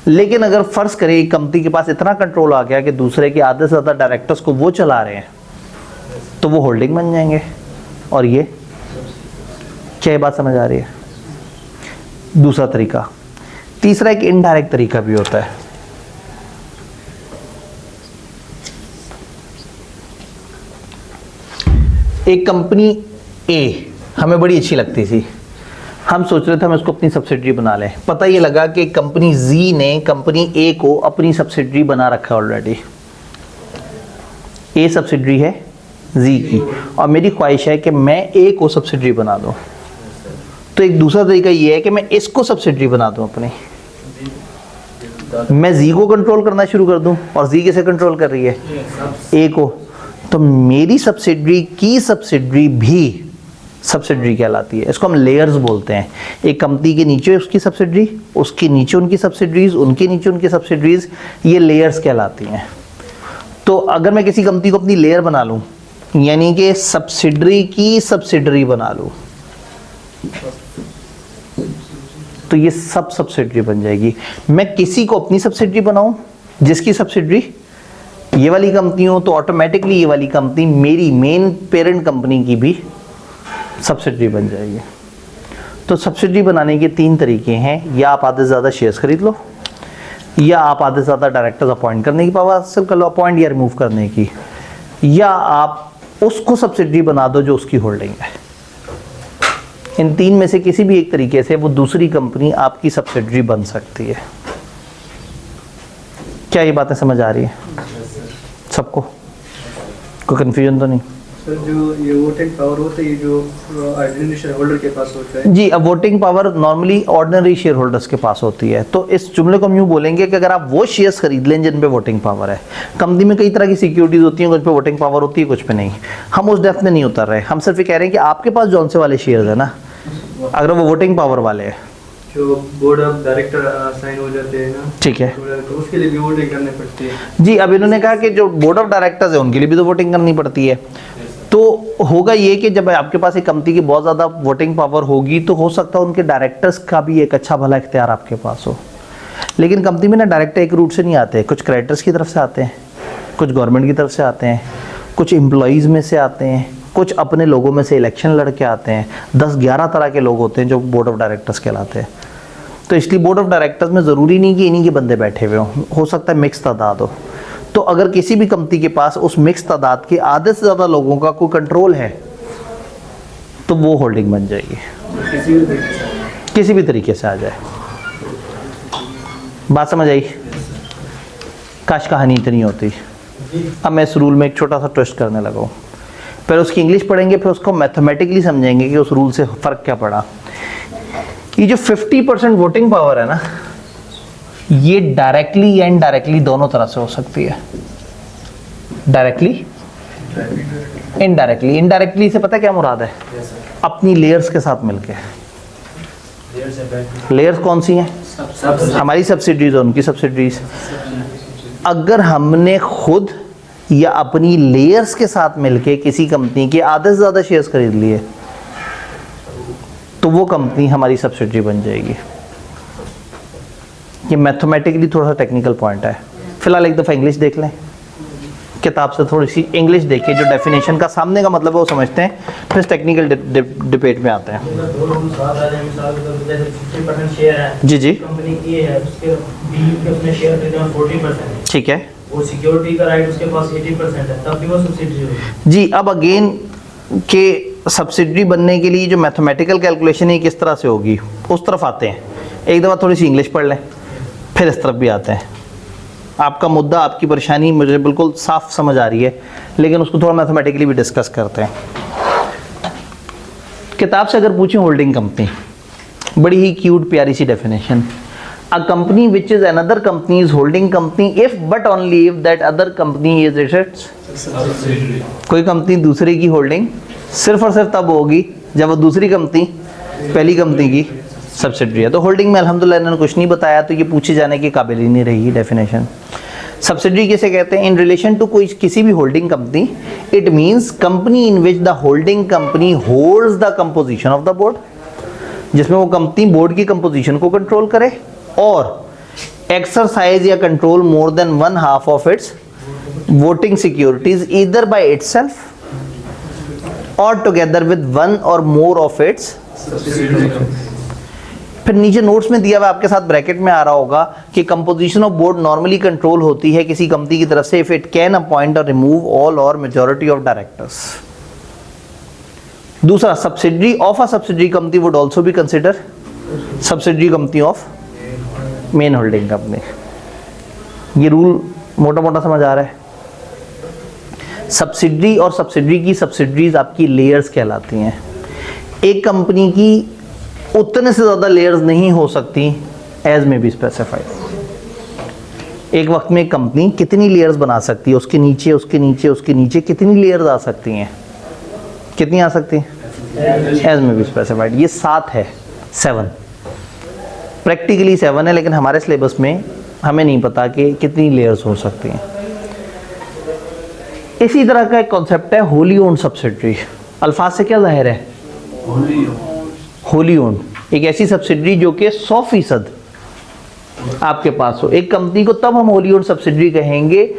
लेकिन अगर फर्ज करें एक कंपनी के पास इतना कंट्रोल आ गया कि दूसरे के आधे से ज़्यादा डायरेक्टर्स को वो चला रहे हैं, तो वो होल्डिंग बन जाएंगे। और ये क्या, ये बात समझ आ रही है? दूसरा तरीका। तीसरा एक इनडायरेक्ट तरीका भी होता है। एक कंपनी A हमें बड़ी अच्छी लगती थी, हम सोच रहे थे हम इसको अपनी सब्सिडरी बना लें। पता ये लगा कि कंपनी Z ने कंपनी A को अपनी सब्सिडरी बना रखा है ऑलरेडी। A सब्सिडरी है Z की, और मेरी ख्वाहिश है कि मैं A को सब्सिडरी बना दूं। तो एक दूसरा तरीका ये है कि मैं इसको सब्सिडरी बना दूं अपनी, मैं जी को कंट्रोल करना शुरू कर दूं, और जी किसे कंट्रोल कर रही है, ए को, तो मेरी सब्सिडरी की सब्सिडरी भी सब्सिडरी कहलाती है। इसको हम लेयर्स बोलते हैं। एक कंपनी के नीचे उसकी सब्सिडरी, उसके नीचे उनकी सब्सिडरीज, उनके नीचे उनकी सब्सिडरीज, ये लेयर्स कहलाती हैं। तो अगर मैं किसी कंपनी को अपनी लेयर बना लूं, यानी कि सब्सिडरी की सब्सिडरी बना लूं, तो ये सब सब्सिडरी बन जाएगी। मैं किसी को अपनी सब्सिडरी बनाऊं जिसकी सब्सिडरी ये वाली कंपनी हो, तो ऑटोमेटिकली ये वाली कंपनी मेरी मेन पेरेंट कंपनी की भी सब्सिडरी बन जाएगी। तो सब्सिडरी बनाने के 3 तरीके हैं, या आप आधे से ज़्यादा शेयर्स खरीद लो, या आप आधे से ज़्यादा डायरेक्टर्स अपॉइंट करने की पावर हासिल कर लो, अपॉइंट या रिमूव करने की, या आप उसको सब्सिडरी बना दो जो उसकी होल्डिंग है। इन 3 में से किसी भी एक तरीके से वो दूसरी कंपनी आपकी सब्सिडरी बन सकती है। क्या ये बातें समझ आ रही है सबको? कोई कंफ्यूजन तो नहीं? सर जो ये वोटिंग पावर होता है, ये जो ऑर्डिनरी शेयर होल्डर के पास होता है जी, अब voting power normally ordinary share holders के पास होती है। तो इस जुमले को हम यूँ बोलेंगे कि अगर आप वो शेयर्स खरीद लें जिन पे वोटिंग पावर है, कंपनी में कई तरह की सिक्योरिटीज होती हैं, कुछ पे वोटिंग पावर होती है, कुछ पे नहीं। हम उस डेप्थ में नहीं उतर रहे, हम सिर्फ ये कह रहे हैं कि आपके पास जौन से वाले शेयर्स है ना, अगर वो वोटिंग पावर वाले हैं, जो बोर्ड ऑफ डायरेक्टर साइन हो जाते हैं ना, ठीक है, तो उसके लिए भी वोटिंग करनी पड़ती है। जी। अब इन्होंने कहा कि जो बोर्ड ऑफ डायरेक्टर्स है उनके लिए भी तो वोटिंग करनी पड़ती है। तो होगा ये कि जब आपके पास एक कंपनी की बहुत ज़्यादा वोटिंग पावर होगी, तो हो सकता है उनके डायरेक्टर्स का भी एक अच्छा भला इख्तियार आपके पास हो। लेकिन कंपनी में ना डायरेक्टर एक रूट से नहीं आते, कुछ क्रेडिटर्स की तरफ से आते हैं, कुछ गवर्नमेंट की तरफ से आते हैं, कुछ एम्प्लॉयज़ में से आते हैं, कुछ अपने लोगों में से इलेक्शन लड़के आते हैं। 10-11 तरह के लोग होते हैं जो बोर्ड ऑफ डायरेक्टर्स कहलाते हैं। तो इसलिए बोर्ड ऑफ डायरेक्टर्स में ज़रूरी नहीं कि इन्हीं के बंदे बैठे हुए हों, हो सकता है मिक्स तादाद हो। तो अगर किसी भी कंपनी के पास उस मिक्स तादाद के आधे से ज़्यादा लोगों का कोई कंट्रोल है, तो वो होल्डिंग बन जाएगी, किसी भी तरीके से आ जाए। बात समझ आई? काश कहानी इतनी होती। अब मैं इस रूल में एक छोटा सा ट्विस्ट करने लगा हूँ। पहले उसकी इंग्लिश पढ़ेंगे, फिर उसको मैथमेटिकली समझेंगे कि उस रूल से फ़र्क क्या पड़ा। ये जो 50% वोटिंग पावर है ना, ये डायरेक्टली या इनडायरेक्टली दोनों तरह से हो सकती है। Directly, indirectly. इनडायरेक्टली से पता क्या मुराद है? अपनी लेयर्स के साथ मिलके। लेयर्स कौन सी हैं? हमारी सब्सिडीज और उनकी सब्सिडीज। अगर हमने खुद या अपनी लेयर्स के साथ मिलके किसी कंपनी के आधे से ज़्यादा शेयर्स खरीद लिए, तो वो कंपनी हमारी सब्सिडरी बन जाएगी। ये मैथमेटिकली थोड़ा सा टेक्निकल पॉइंट है। फिलहाल एक दफ़ा इंग्लिश देख लें, किताब से थोड़ी सी इंग्लिश देखिए, जो डेफिनेशन का सामने का मतलब है वो समझते हैं, फिर टेक्निकल डिबेट में आते हैं। जी जी, कंपनी की है, उसके बी के अपने शेयर खरीदे 40%, ठीक है वो सिक्योरिटी का राइट उसके पास 80% है, तब भी वो सब्सिडी होगी। जी। अब अगेन के सब्सिडरी बनने के लिए जो मैथमेटिकल कैलकुलेशन है किस तरह से होगी, उस तरफ आते हैं। एक दफ़ा थोड़ी सी इंग्लिश पढ़ लें, फिर इस तरफ भी आते हैं। आपका मुद्दा, आपकी परेशानी मुझे बिल्कुल साफ समझ आ रही है, लेकिन उसको थोड़ा मैथमेटिकली भी डिस्कस करते हैं। किताब से अगर पूछें होल्डिंग कंपनी, बड़ी ही क्यूट प्यारी सी definition, a company which is another company is holding company if but only if that other company is its. कोई कंपनी दूसरे की होल्डिंग सिर्फ और सिर्फ तब होगी जब वो दूसरी कंपनी पहली कंपनी की सब्सिडरी है। तो होल्डिंग में अल्हम्दुलिल्लाह इन्होंने कुछ नहीं बताया, तो ये पूछे जाने के काबिल ही नहीं रही डेफिनेशन। सब्सिडरी किसे कहते हैं? इन रिलेशन टू कोई किसी भी holding company, it means company in which the holding company holds the composition of the board, जिसमें वो कंपनी बोर्ड की कंपोजिशन को कंट्रोल करे और एक्सरसाइज या control more than 1/2 of its voting securities either by itself और टुगेदर विद वन और मोर ऑफ इट्स। फिर नीचे नोट्स में दिया हुआ आपके साथ ब्रैकेट में आ रहा होगा कि composition of board normally control होती है किसी कंपनी की तरफ से इफ इट कैन अपॉइंट और रिमूव ऑल और मेजॉरिटी ऑफ डायरेक्टर्स। दूसरा, subsidiary of a subsidiary company would also be consider subsidiary company of main holding company. ये रूल मोटा मोटा समझ आ रहा है? सब्सिडरी और सब्सिडरी की सब्सिडरीज आपकी लेयर्स कहलाती हैं। एक कंपनी की उतने से ज़्यादा लेयर्स नहीं हो सकती एज में बी स्पेसिफाइड। एक वक्त में एक कंपनी कितनी लेयर्स बना सकती है, उसके नीचे उसके नीचे उसके नीचे कितनी लेयर्स आ सकती हैं, कितनी आ सकती हैं एज में बी स्पेसिफाइड। ये 7 है, 7 प्रैक्टिकली 7 है, लेकिन हमारे सिलेबस में हमें नहीं पता कि कितनी लेयर्स हो सकती हैं। इसी तरह का एक कॉन्सेप्ट है होली ओन्ड सब्सिडरी। अल्फाज से क्या जाहिर है, होली ओन्ड, एक ऐसी सब्सिडरी जो कि 100% आपके पास हो। एक कंपनी को तब हम होली ओन्ड सब्सिडरी कहेंगे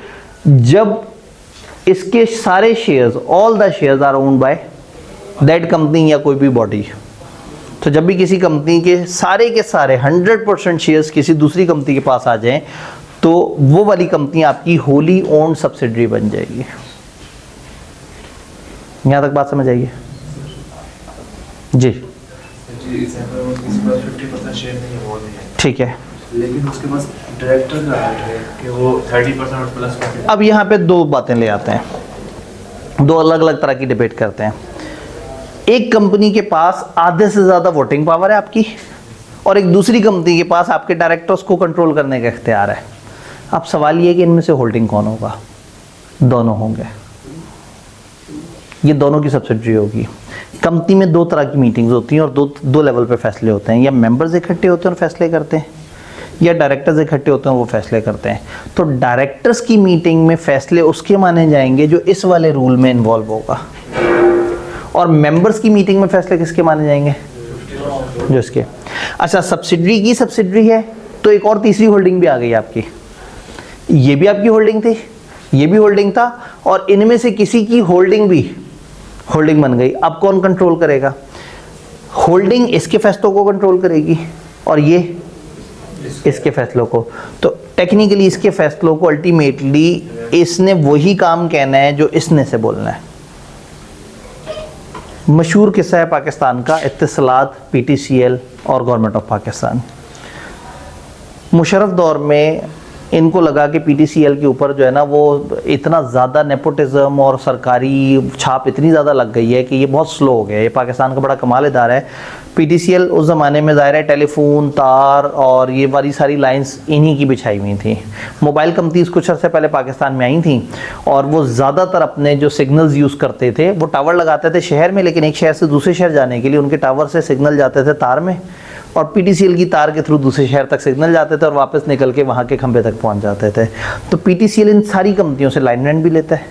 जब इसके सारे shares, all the shares are owned by that company या कोई भी बॉडी। तो जब भी किसी कंपनी के सारे 100% शेयर्स किसी दूसरी कंपनी के पास आ जाएं तो वो वाली कंपनी आपकी होली ओन्ड सब्सिडरी बन जाएगी। यहां तक बात समझ आइए जी? ठीक है, लेकिन उसके पास डायरेक्टर का राइट है कि वो 30% और प्लस। अब यहाँ पे दो बातें ले आते हैं, दो अलग अलग तरह की डिबेट करते हैं। एक कंपनी के पास आधे से ज़्यादा वोटिंग पावर है आपकी, और एक दूसरी कंपनी के पास आपके डायरेक्टर्स को कंट्रोल करने का इख्तियार है। अब सवाल ये है कि इनमें से होल्डिंग कौन होगा? दोनों होंगे, ये दोनों की सब्सिडरी होगी। कंपनी में दो तरह की मीटिंग्स होती हैं और दो लेवल पे फैसले होते हैं, या मेंबर्स इकट्ठे होते हैं और फैसले करते हैं, या डायरेक्टर्स इकट्ठे होते हैं वो फैसले करते हैं। तो डायरेक्टर्स की मीटिंग में फैसले उसके माने जाएंगे जो इस वाले रूल में इन्वॉल्व होगा, और मेंबर्स की मीटिंग में फैसले किसके माने जाएंगे? जो इसके। अच्छा, सब्सिडरी की सब्सिडरी है तो एक और तीसरी होल्डिंग भी आ गई आपकी। ये भी आपकी होल्डिंग थी, ये भी होल्डिंग था, और इनमें से किसी की होल्डिंग भी होल्डिंग बन गई। अब कौन कंट्रोल करेगा? होल्डिंग इसके फैसलों को कंट्रोल करेगी और ये इसके फैसलों को। तो टेक्निकली इसके फैसलों को अल्टीमेटली इसने वही काम कहना है जो इसने से बोलना है। मशहूर किस्सा है पाकिस्तान का, इत्तिसलात, पीटीसीएल और गवर्नमेंट ऑफ पाकिस्तान। मुशर्रफ दौर में इनको लगा कि पीटीसीएल के ऊपर जो है ना वो इतना ज़्यादा नेपोटिज्म और सरकारी छाप इतनी ज़्यादा लग गई है कि ये बहुत स्लो हो गया। ये पाकिस्तान का बड़ा कमाल इदारा है। पीटीसीएल उस ज़माने में ज़ाहिर है टेलीफोन, तार और ये वाली सारी लाइंस इन्हीं की बिछाई हुई थी। मोबाइल कंपनीज़ कुछ अर्से पहले पाकिस्तान में आई थी और वो ज़्यादातर अपने जो सिग्नल्स यूज़ करते थे वो टावर लगाते थे शहर में, लेकिन एक शहर से दूसरे शहर जाने के लिए उनके टावर से सिग्नल जाते थे तार में, और पीटीसीएल की तार के थ्रू दूसरे शहर तक सिग्नल जाते थे और वापस निकल के वहाँ के खंभे तक पहुँच जाते थे। तो पीटीसीएल इन सारी कंपनियों से लाइन रेंट भी लेता है।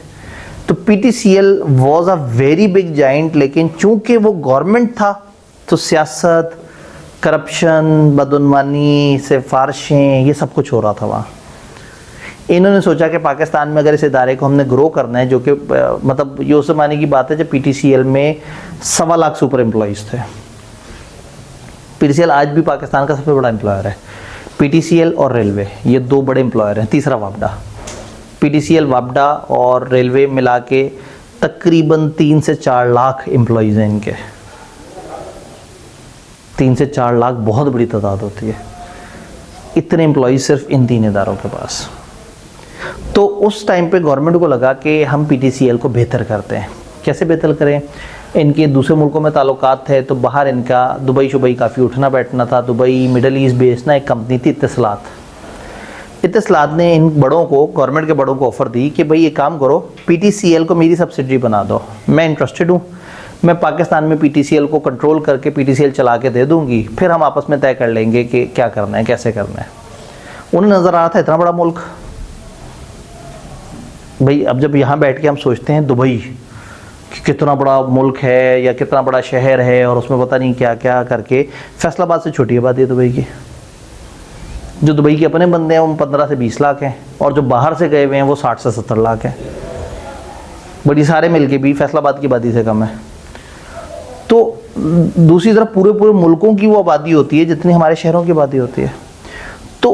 तो PTCL was a very big giant, लेकिन चूंकि वो गवर्नमेंट था तो सियासत, करप्शन, बदउनवानी, सिफारिशें, ये सब कुछ हो रहा था वहाँ। इन्होंने सोचा कि पाकिस्तान में अगर इस इदारे को हमने ग्रो करना है, जो कि मतलब ये उस ज़माने की बात है जब पीटीसीएल में 1.25 लाख सुपर एम्प्लॉइज़ थे। पीटीसीएल आज भी पाकिस्तान का सबसे बड़ा एम्प्लॉयर है। पीटीसीएल और रेलवे ये दो बड़े एम्प्लॉयर हैं, तीसरा वापडा। पीटीसीएल, वापडा और रेलवे मिला के तकरीबन 3 से 4 लाख एम्प्लॉइज़ हैं इनके। 3 से 4 लाख बहुत बड़ी तादाद होती है, इतने एम्प्लॉइज़ सिर्फ इन 3 इदारों के पास। तो उस टाइम पे गवर्नमेंट को लगा कि हम पीटीसीएल को बेहतर करते हैं। कैसे बेहतर करें? इनके दूसरे मुल्कों में ताल्लुकात थे तो बाहर इनका दुबई शुबई काफ़ी उठना बैठना था। दुबई, मिडल ईस्ट बेस्ड ना एक कंपनी थी इत्तिसलात। इत्तिसलात ने इन बड़ों को, गवर्नमेंट के बड़ों को ऑफ़र दी कि भाई ये काम करो, पीटीसीएल को मेरी सब्सिडरी बना दो, मैं इंटरेस्टेड हूँ, मैं पाकिस्तान में पीटीसीएल को कंट्रोल करके पीटीसीएल चला के दे दूँगी, फिर हम आपस में तय कर लेंगे कि क्या करना है, कैसे करना है। उन्हें नज़र आ रहा था इतना बड़ा मुल्क, भाई अब जब यहाँ बैठ के हम सोचते हैं दुबई कि कितना बड़ा मुल्क है या कितना बड़ा शहर है और उसमें पता नहीं क्या क्या करके, फैसलाबाद से छोटी आबादी है दुबई की। जो दुबई के अपने बंदे हैं वो 15 से 20 लाख हैं, और जो बाहर से गए हुए हैं वो 60 से 70 लाख हैं। बड़ी सारे मिल के भी फैसलाबाद की आबादी से कम है। तो दूसरी तरफ पूरे पूरे मुल्कों की वो आबादी होती है जितनी हमारे शहरों की आबादी होती है। तो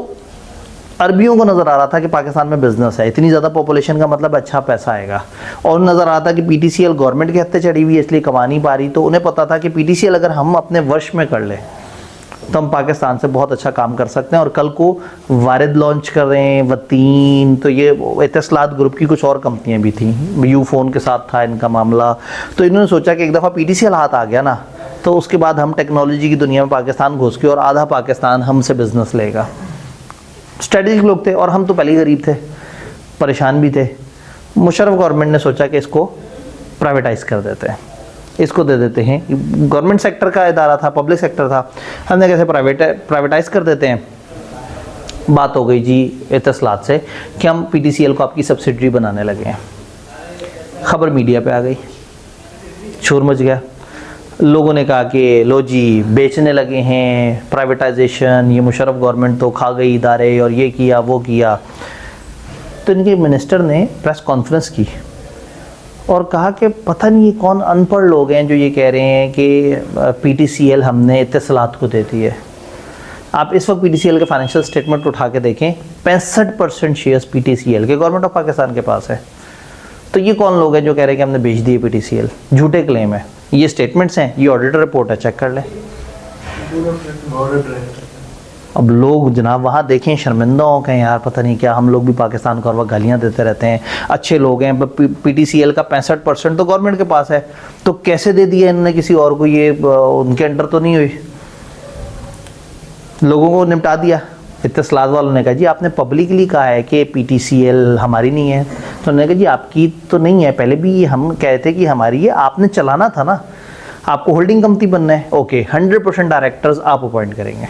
अरबियों को नज़र आ रहा था कि पाकिस्तान में बिजनेस है, इतनी ज़्यादा पॉपुलेशन का मतलब अच्छा पैसा आएगा, और नज़र आ रहा था कि पीटीसीएल गवर्नमेंट के हत्थे चढ़ी हुई है इसलिए कमा नहीं पा रही। तो उन्हें पता था कि पीटीसीएल अगर हम अपने वर्ष में कर लें तो हम पाकिस्तान से बहुत अच्छा काम कर सकते हैं। और कल को वारिद लॉन्च कर रहे हैं, वतीन, तो ये इत्तिसलात ग्रुप की कुछ और कंपनियाँ भी थी, यूफोन के साथ था इनका मामला। तो इन्होंने सोचा कि एक दफ़ा पीटीसीएल हाथ आ गया ना तो उसके बाद हम टेक्नोलॉजी की दुनिया में पाकिस्तान घुस के और आधा पाकिस्तान हमसे बिजनेस लेगा। स्ट्रेटेजिक लोग थे और हम तो पहले ही गरीब थे, परेशान भी थे। मुशर्रफ गवर्नमेंट ने सोचा कि इसको प्राइवेटाइज कर देते हैं, इसको दे देते हैं। गवर्नमेंट सेक्टर का इदारा था, पब्लिक सेक्टर था, हमने कैसे प्राइवेटाइज कर देते हैं। बात हो गई जी इत्तसलात से कि हम PTCL को आपकी सब्सिडरी बनाने लगे हैं। खबर मीडिया पे आ गई, शोर मच गया। लोगों ने कहा कि लो जी बेचने लगे हैं, प्राइवेटाइजेशन, ये मुशर्रफ गवर्नमेंट तो खा गई इदारे और ये किया वो किया। तो इनके मिनिस्टर ने प्रेस कॉन्फ्रेंस की और कहा कि पता नहीं ये कौन अनपढ़ लोग हैं जो ये कह रहे हैं कि PTCL हमने इत्तसलात को दे दी है। आप इस वक्त PTCL के फाइनेंशियल स्टेटमेंट उठा के देखें, 65% शेयर्स PTCL के गवर्नमेंट ऑफ पाकिस्तान के पास है। तो ये कौन लोग हैं जो कह रहे हैं कि हमने बेच दिए PTCL? झूठे क्लेम है, ये स्टेटमेंट्स हैं, ये ऑडिटर रिपोर्ट है, चेक कर लें। अब लोग जनाब वहाँ देखें शर्मिंदा हो गए, यार पता नहीं क्या, हम लोग भी पाकिस्तान को हर वक्त गालियाँ देते रहते हैं, अच्छे लोग हैं। PTCL का 65% तो गवर्नमेंट के पास है, तो कैसे दे दिया इन्होंने किसी और को? ये उनके अंडर तो नहीं हुई, लोगों को निपटा दिया। इत्तसलात वालों ने कहा जी आपने पब्लिकली कहा है कि PTCL हमारी नहीं है, तो उन्होंने कहा जी आपकी तो नहीं है, पहले भी हम कहते थे कि हमारी है, आपने चलाना था ना, आपको होल्डिंग कंपनी बनना है, ओके 100% डायरेक्टर्स आप अपॉइंट करेंगे।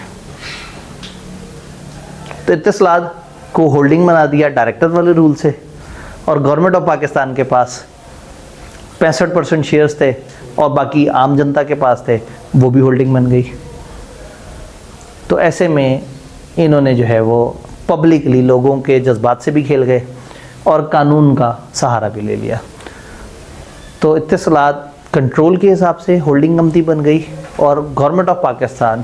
तो इत्तसलात को होल्डिंग बना दिया डायरेक्टर वाले रूल से, और गवर्नमेंट ऑफ पाकिस्तान के पास 65% शेयर्स थे और बाकी आम जनता के पास थे, वो भी होल्डिंग बन गई। तो ऐसे में इन्होंने जो है वो पब्लिकली लोगों के जज्बात से भी खेल गए और कानून का सहारा भी ले लिया। तो इत्तसलात कंट्रोल के हिसाब से होल्डिंग कंपनी बन गई और गवर्नमेंट ऑफ पाकिस्तान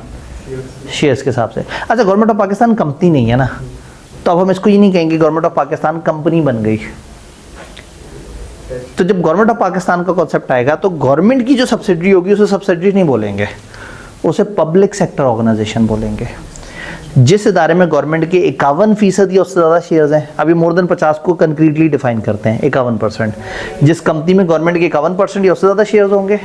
शेयर्स के हिसाब से। अच्छा, गवर्नमेंट ऑफ पाकिस्तान कंपनी नहीं है ना, तो अब हम इसको ये नहीं कहेंगे गवर्नमेंट ऑफ पाकिस्तान कंपनी बन गई। तो जब गवर्नमेंट ऑफ पाकिस्तान का कॉन्सेप्ट आएगा तो गवर्नमेंट की जो सब्सिडरी होगी उसे सब्सिडरी नहीं बोलेंगे, उसे पब्लिक सेक्टर ऑर्गेनाइजेशन बोलेंगे। जिस इदारे में गवर्नमेंट के 51% या उससे ज़्यादा शेयर्स हैं, अभी मोर देन 50 को कंक्रीटली डिफाइन करते हैं 51%, जिस कंपनी में गवर्नमेंट के 51% या उससे ज़्यादा शेयर्स होंगे,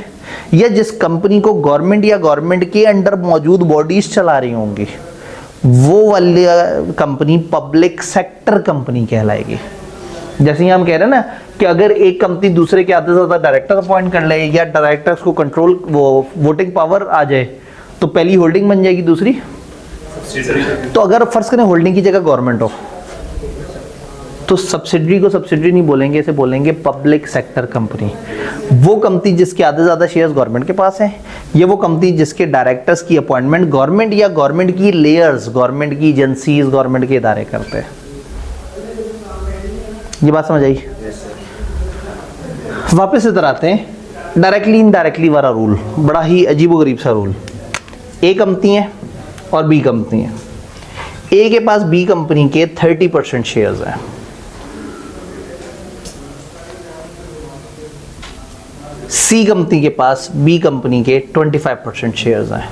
या जिस कंपनी को गवर्नमेंट या गवर्नमेंट के अंडर मौजूद बॉडीज चला रही होंगी, वो वाली कंपनी पब्लिक सेक्टर कंपनी कहलाएगी। जैसे ही हम कह रहे हैं ना कि अगर एक कंपनी दूसरे के आधे से ज़्यादा डायरेक्टर अपॉइंट कर ले या डायरेक्टर्स को कंट्रोल वो वोटिंग पावर आ जाए, तो पहली होल्डिंग बन जाएगी, दूसरी। तो अगर फर्ज करें होल्डिंग की जगह गवर्नमेंट हो, तो सब्सिडरी को सब्सिडरी नहीं बोलेंगे, इसे बोलेंगे पब्लिक सेक्टर कंपनी। वो कंपनी जिसके आधे ज़्यादा शेयर्स गवर्नमेंट के पास हैं, ये वो कंपनी जिसके डायरेक्टर्स की अपॉइंटमेंट गवर्नमेंट या गवर्नमेंट की लेयर्स, गवर्नमेंट की एजेंसीज, गवर्नमेंट के इदारे करते हैं। ये बात समझ आई? वापस इधर आते हैं, डायरेक्टली इनडायरेक्टली वाला रूल, बड़ा ही अजीबोगरीब सा रूल। ए कंपनी है और बी कंपनी है। ए के पास बी कंपनी के 30% शेयर्स हैं। सी कंपनी के पास बी कंपनी के 25% शेयर्स हैं,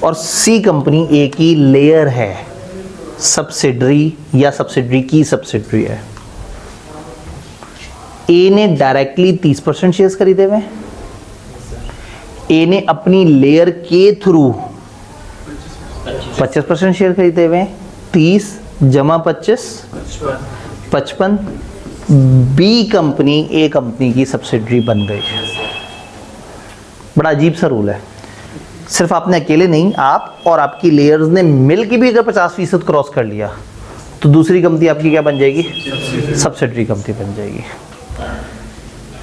और सी कंपनी ए की लेयर है, सब्सिडरी या सब्सिडरी की सब्सिडरी है। ए ने डायरेक्टली 30% शेयर्स खरीदे हुए, ए ने अपनी लेयर के थ्रू 25% शेयर खरीदे हुए, 30 जमा 25 55। बी कंपनी ए कंपनी की सब्सिडरी बन गई। बड़ा अजीब सा रूल है। सिर्फ आपने अकेले नहीं, आप और आपकी लेयर्स ने मिल के भी अगर 50% क्रॉस कर लिया तो दूसरी कंपनी आपकी क्या बन जाएगी? सब्सिडरी कंपनी बन जाएगी।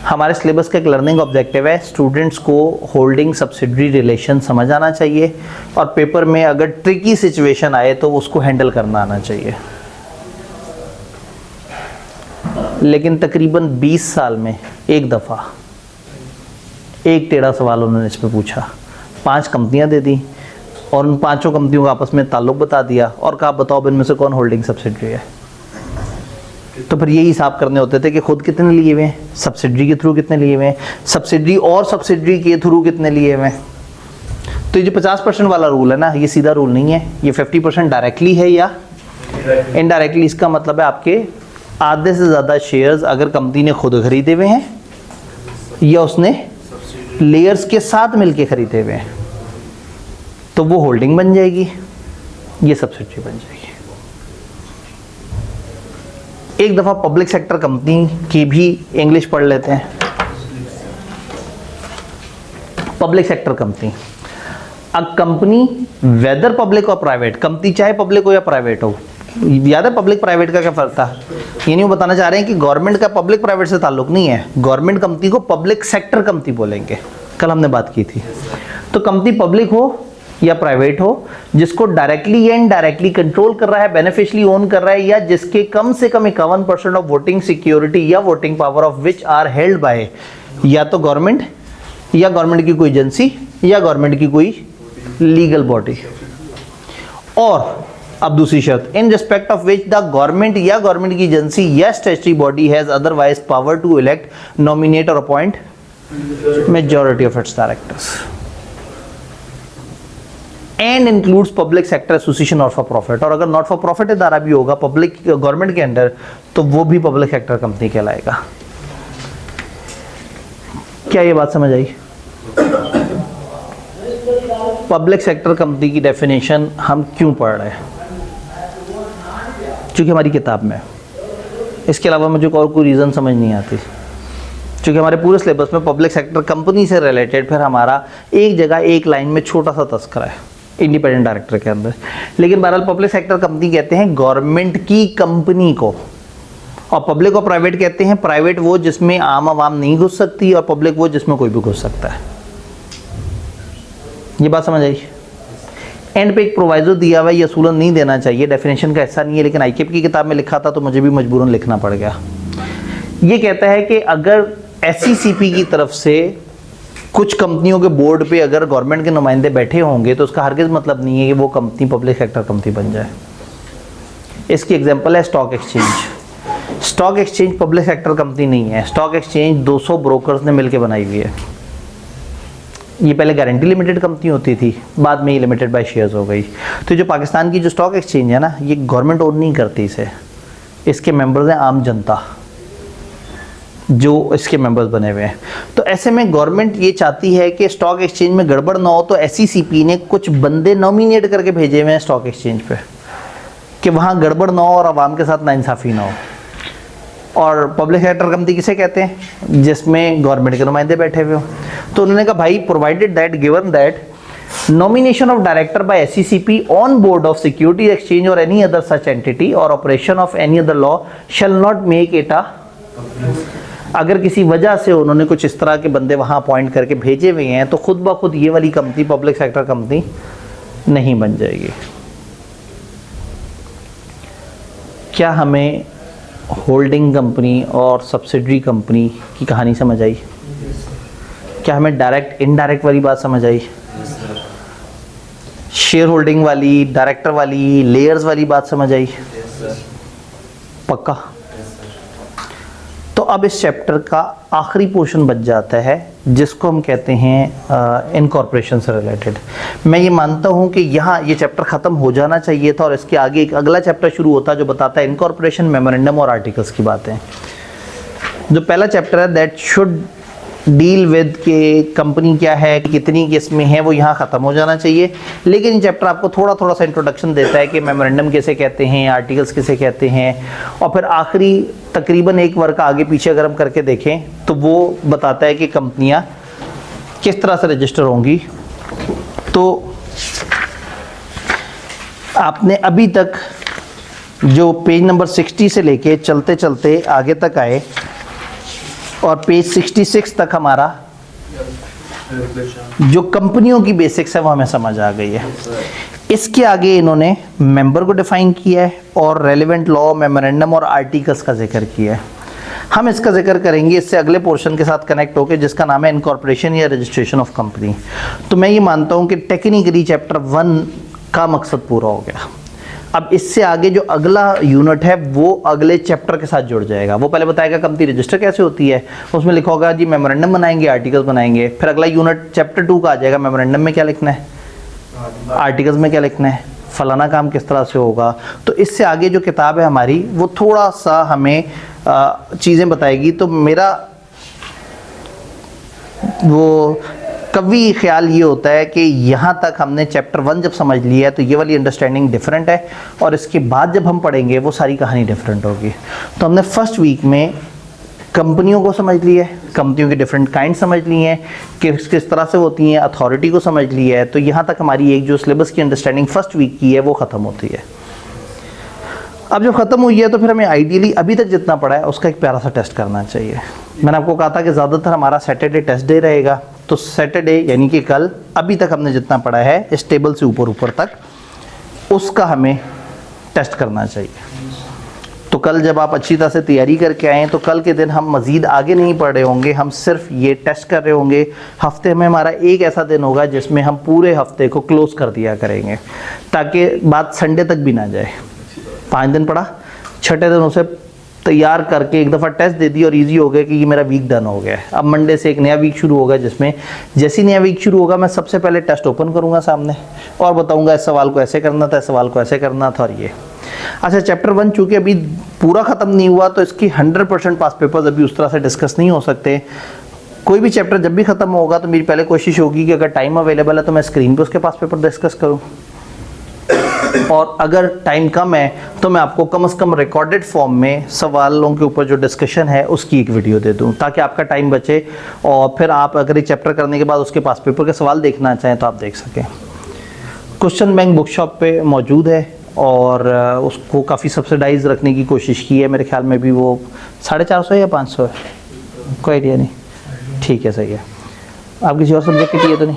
हमारे सिलेबस का एक लर्निंग ऑब्जेक्टिव है, स्टूडेंट्स को होल्डिंग सब्सिडरी रिलेशन समझ आना चाहिए और पेपर में अगर ट्रिकी सिचुएशन आए तो उसको हैंडल करना आना चाहिए। लेकिन तकरीबन 20 साल में एक दफ़ा एक टेढ़ा सवाल उन्होंने इस पर पूछा, 5 कंपनियां दे दी और उन 5 कंपनियों का आपस में ताल्लुक बता दिया और कहा बताओ इनमें से कौन होल्डिंग सब्सिडरी है। तो फिर यही हिसाब करने होते थे कि खुद कितने लिए हुए हैं, सब्सिडरी के थ्रू कितने लिए हुए हैं, सब्सिडरी और सब्सिडरी के थ्रू कितने लिए हुए हैं। तो ये जो 50% वाला रूल है ना, ये सीधा रूल नहीं है, ये 50% डायरेक्टली है या इनडायरेक्टली। इसका मतलब है आपके आधे से ज़्यादा शेयर्स अगर कंपनी ने खुद खरीदे हुए हैं या उसने लेयर्स के साथ मिलके खरीदे हुए हैं, तो वो होल्डिंग बन जाएगी, ये सब्सिडियरी बन जाएगी। एक दफा पब्लिक सेक्टर कंपनी की भी इंग्लिश पढ़ लेते हैं। Public sector company, a company weather public और प्राइवेट, कंपनी चाहे पब्लिक हो या प्राइवेट हो, याद है पब्लिक प्राइवेट का क्या फर्क था? ये नहीं बताना चाह रहे हैं कि गवर्नमेंट का पब्लिक प्राइवेट से ताल्लुक नहीं है, गवर्नमेंट कंपनी को पब्लिक सेक्टर कंपनी बोलेंगे, कल हमने बात की थी। तो कंपनी पब्लिक हो या प्राइवेट हो, जिसको डायरेक्टली या इनडायरेक्टली कंट्रोल कर रहा है, बेनिफिशियली ओन कर रहा है, या जिसके कम से कम 51% ऑफ वोटिंग सिक्योरिटी या voting power of which are held by या तो गवर्नमेंट या गवर्नमेंट की कोई एजेंसी या गवर्नमेंट की कोई लीगल बॉडी। और अब दूसरी शर्त, in respect of which the government या गवर्नमेंट की एजेंसी या statutory body has otherwise power to elect, nominate और appoint majority of its directors and includes public sector association not for profit. और अगर नॉट फॉर प्रॉफिट इदारा भी होगा पब्लिक गवर्नमेंट के अंडर, तो वो भी पब्लिक सेक्टर कंपनी कहलाएगा। क्या ये बात समझ आई? पब्लिक सेक्टर कंपनी की डेफिनेशन हम क्यों पढ़ रहे हैं? क्योंकि हमारी किताब में, इसके अलावा मुझे और कोई रीज़न समझ नहीं आती। क्योंकि हमारे पूरे सिलेबस में पब्लिक सेक्टर कंपनी से रिलेटेड फिर हमारा एक जगह एक लाइन में छोटा सा तस्करा है इंडिपेंडेंट डायरेक्टर के अंदर। लेकिन बहरहाल पब्लिक सेक्टर कंपनी कहते हैं गवर्नमेंट की कंपनी को, और पब्लिक और प्राइवेट कहते हैं प्राइवेट वो जिसमें आम आवाम नहीं घुस सकती, और पब्लिक वो जिसमें कोई भी घुस सकता है। ये बात समझ आई? एंड पे एक प्रोवाइजो दिया हुआ, ये असूलन नहीं देना चाहिए, डेफिनेशन का हिस्सा नहीं है, लेकिन आईकेप की किताब में लिखा था तो मुझे भी मजबूरन लिखना पड़ गया। ये कहता है कि अगर एससीसीपी की तरफ से कुछ कंपनियों के बोर्ड पे अगर गवर्नमेंट के नुमाइंदे बैठे होंगे, तो उसका हरगिज़ मतलब नहीं है कि वो कंपनी पब्लिक सेक्टर कंपनी बन जाए। इसकी एग्जांपल है stock exchange. Stock exchange public sector company नहीं है, स्टॉक एक्सचेंज 200 ब्रोकर्स ने मिलकर बनाई हुई है। ये पहले गारंटी लिमिटेड कंपनी होती थी, बाद में ये लिमिटेड बाय शेयर्स हो गई। तो जो पाकिस्तान की जो स्टॉक एक्सचेंज है ना, ये गवर्नमेंट ओन नहीं करती इसे, इसके मेंबर्स हैं आम जनता जो इसके मेंबर्स बने हुए हैं। तो ऐसे में गवर्नमेंट ये चाहती है कि स्टॉक एक्सचेंज में गड़बड़ ना हो, तो एससीसीपी ने कुछ बंदे नॉमिनेट करके भेजे हुए हैं स्टॉक एक्सचेंज पे कि वहाँ गड़बड़ ना हो और आवाम के साथ नाइंसाफ़ी ना हो। और पब्लिक सेक्टर कंपनी किसे कहते हैं? जिसमें गवर्नमेंट के नुमाइंदे बैठे हुए हो। तो उन्होंने कहा भाई provided that given that nomination of director by SCCP on board of Securities Exchange or any other such entity or operation of any other law shall not make it a, अगर किसी वजह से उन्होंने कुछ इस तरह के बंदे वहाँ अपॉइंट करके भेजे हुए हैं, तो खुद ब खुद ये वाली कंपनी पब्लिक सेक्टर कंपनी नहीं बन जाएगी। क्या हमें होल्डिंग कंपनी और सब्सिडरी कंपनी की कहानी समझ आई? क्या हमें डायरेक्ट इनडायरेक्ट वाली बात समझ आई? शेयर होल्डिंग वाली, डायरेक्टर वाली, लेयर्स वाली बात समझ आई? पक्का? तो अब इस चैप्टर का आखिरी पोर्शन बच जाता है जिसको हम कहते हैं इनकॉर्पोरेशन से रिलेटेड। मैं ये मानता हूँ कि यहाँ ये चैप्टर ख़त्म हो जाना चाहिए था और इसके आगे एक अगला चैप्टर शुरू होता है जो बताता है इनकॉर्पोरेशन, मेमोरेंडम और आर्टिकल्स की बातें। जो पहला चैप्टर है दैट शुड डील विद के कंपनी क्या है, कितनी किस्में हैं, वो यहाँ ख़त्म हो जाना चाहिए। लेकिन ये चैप्टर आपको थोड़ा थोड़ा सा इंट्रोडक्शन देता है कि मेमोरेंडम किसे कहते हैं, आर्टिकल्स किसे कहते हैं, और फिर आखिरी तकरीबन एक वर्ग आगे पीछे अगर हम करके देखें तो वो बताता है कि कंपनियाँ किस तरह से रजिस्टर होंगी। तो आपने अभी तक जो पेज नंबर 60 से लेके चलते चलते आगे तक आए और पेज 66 तक हमारा जो कंपनियों की बेसिक्स है वो हमें समझ आ गई है। इसके आगे इन्होंने मेंबर को डिफाइन किया है और रेलेवेंट लॉ, मेमोरेंडम और आर्टिकल्स का जिक्र किया है। हम इसका जिक्र करेंगे इससे अगले पोर्शन के साथ कनेक्ट होकर जिसका नाम है इनकॉर्पोरेशन या रजिस्ट्रेशन ऑफ कंपनी। तो मैं ये मानता हूँ कि टेक्निकली चैप्टर 1 का मकसद पूरा हो गया। अब इससे आगे जो अगला यूनिट है वो अगले चैप्टर के साथ जुड़ जाएगा। वो पहले बताएगा कंपनी रजिस्टर कैसे होती है, उसमें लिखा होगा जी मेमोरेंडम बनाएंगे, आर्टिकल्स बनाएंगे। फिर अगला यूनिट चैप्टर 2 का आ जाएगा, मेमोरेंडम में क्या लिखना है, आर्टिकल्स में क्या लिखना है, फलाना काम किस तरह से होगा। तो इससे आगे जो किताब है हमारी वो थोड़ा सा हमें चीज़ें बताएगी। तो मेरा वो कभी ख्याल ये होता है कि यहाँ तक हमने चैप्टर 1 जब समझ लिया है तो ये वाली अंडरस्टैंडिंग डिफरेंट है, और इसके बाद जब हम पढ़ेंगे वो सारी कहानी डिफरेंट होगी। तो हमने फर्स्ट वीक में कंपनियों को समझ लिया है, कंपनियों के डिफरेंट काइंड समझ लिए हैं कि किस तरह से होती हैं, अथॉरिटी को समझ लिया है। तो यहाँ तक हमारी एक जो सिलेबस की अंडरस्टैंडिंग फर्स्ट वीक की है वो ख़त्म होती है। अब जब ख़त्म हुई है तो फिर हमें आइडियली अभी तक जितना पढ़ा है उसका एक प्यारा सा टेस्ट करना चाहिए। मैंने आपको कहा था कि ज़्यादातर हमारा सैटरडे टेस्ट डे रहेगा, तो सैटरडे यानी कि कल अभी तक हमने जितना पढ़ा है इस टेबल से ऊपर ऊपर तक, उसका हमें टेस्ट करना चाहिए। तो कल जब आप अच्छी तरह से तैयारी करके आएँ तो कल के दिन हम मज़ीद आगे नहीं पढ़ रहे होंगे, हम सिर्फ ये टेस्ट कर रहे होंगे। हफ्ते में हमारा एक ऐसा दिन होगा जिसमें हम पूरे हफ्ते को क्लोज़ कर दिया करेंगे, ताकि बात संडे तक भी ना जाए। 5 दिन पढ़ा, छठे दिन उसे तैयार करके एक दफ़ा टेस्ट दे दी और इजी हो गया कि ये मेरा वीक डन हो गया है। अब मंडे से एक नया वीक शुरू होगा, जिसमें जैसे ही नया वीक शुरू होगा मैं सबसे पहले टेस्ट ओपन करूँगा सामने और बताऊँगा इस सवाल को ऐसे करना था, इस सवाल को ऐसे करना था। और ये अच्छा, चैप्टर 1 चूँकि अभी पूरा ख़त्म नहीं हुआ तो इसकी 100% पास पेपर्स अभी उस तरह से डिस्कस नहीं हो सकते। कोई भी चैप्टर जब भी ख़त्म होगा तो मेरी पहले कोशिश होगी कि अगर टाइम अवेलेबल है तो मैं स्क्रीन पर उसके पास पेपर डिस्कस करूँ, और अगर टाइम कम है तो मैं आपको कम से कम रिकॉर्डेड फॉर्म में सवालों के ऊपर जो डिस्कशन है उसकी एक वीडियो दे दूं, ताकि आपका टाइम बचे और फिर आप अगर एक चैप्टर करने के बाद उसके पास पेपर के सवाल देखना चाहें तो आप देख सकें। क्वेश्चन बैंक बुक शॉप पे मौजूद है और उसको काफ़ी सब्सिडाइज रखने की कोशिश की है। मेरे ख्याल में भी वो 450 है या 500 है, कोई आइडिया नहीं। ठीक है, सही है। आप किसी और सब्जेक्ट की टी है तो नहीं?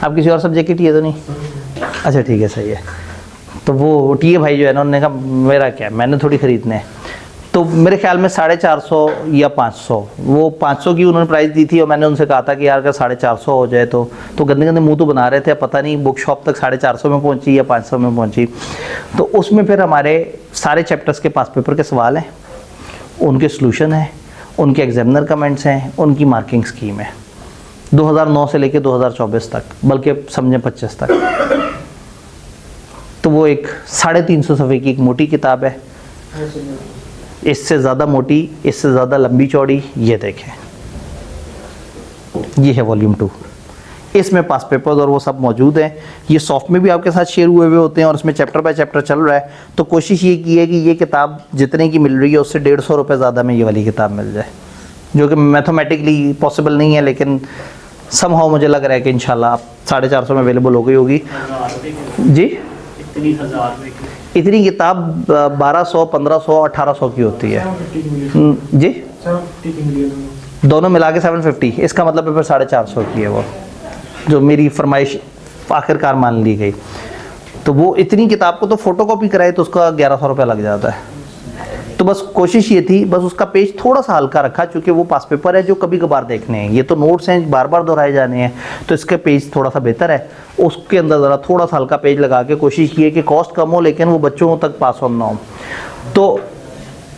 आप किसी और सब्जेक्ट की टी है तो नहीं? अच्छा ठीक है, सही है। तो वो टी ए भाई जो है ना, उन्होंने कहा मेरा क्या, मैंने थोड़ी ख़रीदने हैं। तो मेरे ख्याल में 450 या 500, वो 500 की उन्होंने प्राइस दी थी और मैंने उनसे कहा था कि यार अगर 450 हो जाए तो गंदे गंदे मुंह तो बना रहे थे, पता नहीं बुक शॉप तक 450 में पहुंची या 500 में पहुंची। तो उसमें फिर हमारे सारे चैप्टर्स के पास पेपर के सवाल हैं, उनके सॉल्यूशन हैं, उनके एग्जामिनर कमेंट्स हैं, उनकी मार्किंग स्कीम है 2009 से लेकर 2024 तक, बल्कि समझें 25 तक। तो वो एक 350 सफ़े की एक मोटी किताब है, इससे ज़्यादा मोटी, इससे ज़्यादा लंबी चौड़ी ये देखें, ये है वॉल्यूम 2। इसमें पास पेपर्स और वो सब मौजूद हैं। ये सॉफ्ट में भी आपके साथ शेयर हुए होते हैं और उसमें चैप्टर बाय चैप्टर चल रहा है। तो कोशिश ये की है कि ये किताब जितने की मिल रही है उससे 150 रुपये ज़्यादा में ये वाली किताब मिल जाए, जो कि मैथमेटिकली पॉसिबल नहीं है, लेकिन समहाउ मुझे लग रहा है कि इंशाल्लाह आप 450 में अवेलेबल हो गई होगी जी। इतनी किताब 1200, 1500, 1800 की होती है जी, दोनों मिला के 750। इसका मतलब फिर 450 की है वो, जो मेरी फरमाइश आखिरकार मान ली गई। तो वो इतनी किताब को तो फोटोकॉपी कराए तो उसका 1100 रुपये लग जाता है। तो बस कोशिश ये थी, बस उसका पेज थोड़ा सा हल्का रखा, क्योंकि वो पास पेपर है जो कभी कभार देखने हैं, ये तो नोट्स हैं बार बार दोहराए जाने हैं, तो इसका पेज थोड़ा सा बेहतर है। उसके अंदर ज़रा थोड़ा सा हल्का पेज लगा के कोशिश की है कि कॉस्ट कम हो लेकिन वो बच्चों तक पास ऑन ना हो। तो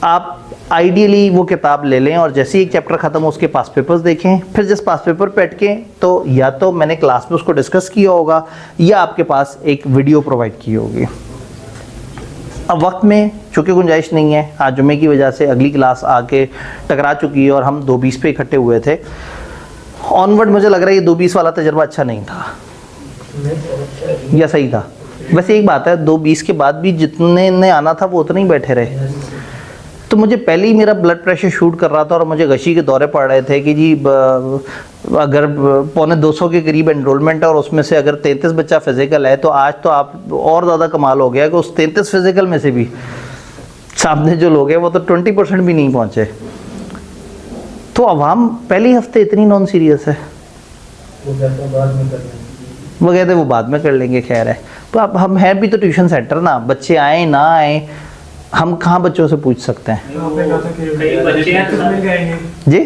आप आइडियली वो किताब ले लें और जैसे ही एक चैप्टर ख़त्म हो उसके पास पेपर्स देखें, फिर जिस पास पेपर पे अटकें तो या तो मैंने क्लास में उसको डिस्कस किया होगा या आपके पास एक वीडियो प्रोवाइड की होगी। अब वक्त में चूँकि गुंजाइश नहीं है, आज जुम्मे की वजह से अगली क्लास आके टकरा चुकी है और हम 2:20 पे इकट्ठे हुए थे। ऑनवर्ड मुझे लग रहा है ये 2:20 वाला तजर्बा अच्छा नहीं था या सही था। वैसे एक बात है, 2:20 के बाद भी जितने ने आना था वो उतने ही बैठे रहे। तो मुझे पहले ही मेरा ब्लड प्रेशर शूट कर रहा था और मुझे गशी के दौरे पड़ रहे थे कि जी अगर 250 के करीब एनरोलमेंट है और उसमें से अगर 33 बच्चा फिजिकल है तो आज तो आप और ज़्यादा कमाल हो गया कि उस 33 फिजिकल में से भी सामने जो लोग हैं वो तो 20% भी नहीं पहुँचे। तो अवाम पहले ही हफ्ते इतनी नॉन सीरियस है, वो कहते वो बाद में कर लेंगे। खैर है, तो अब हम हैं भी तो ट्यूशन सेंटर ना, बच्चे आए ना आए हम कहाँ बच्चों से पूछ सकते हैं जी।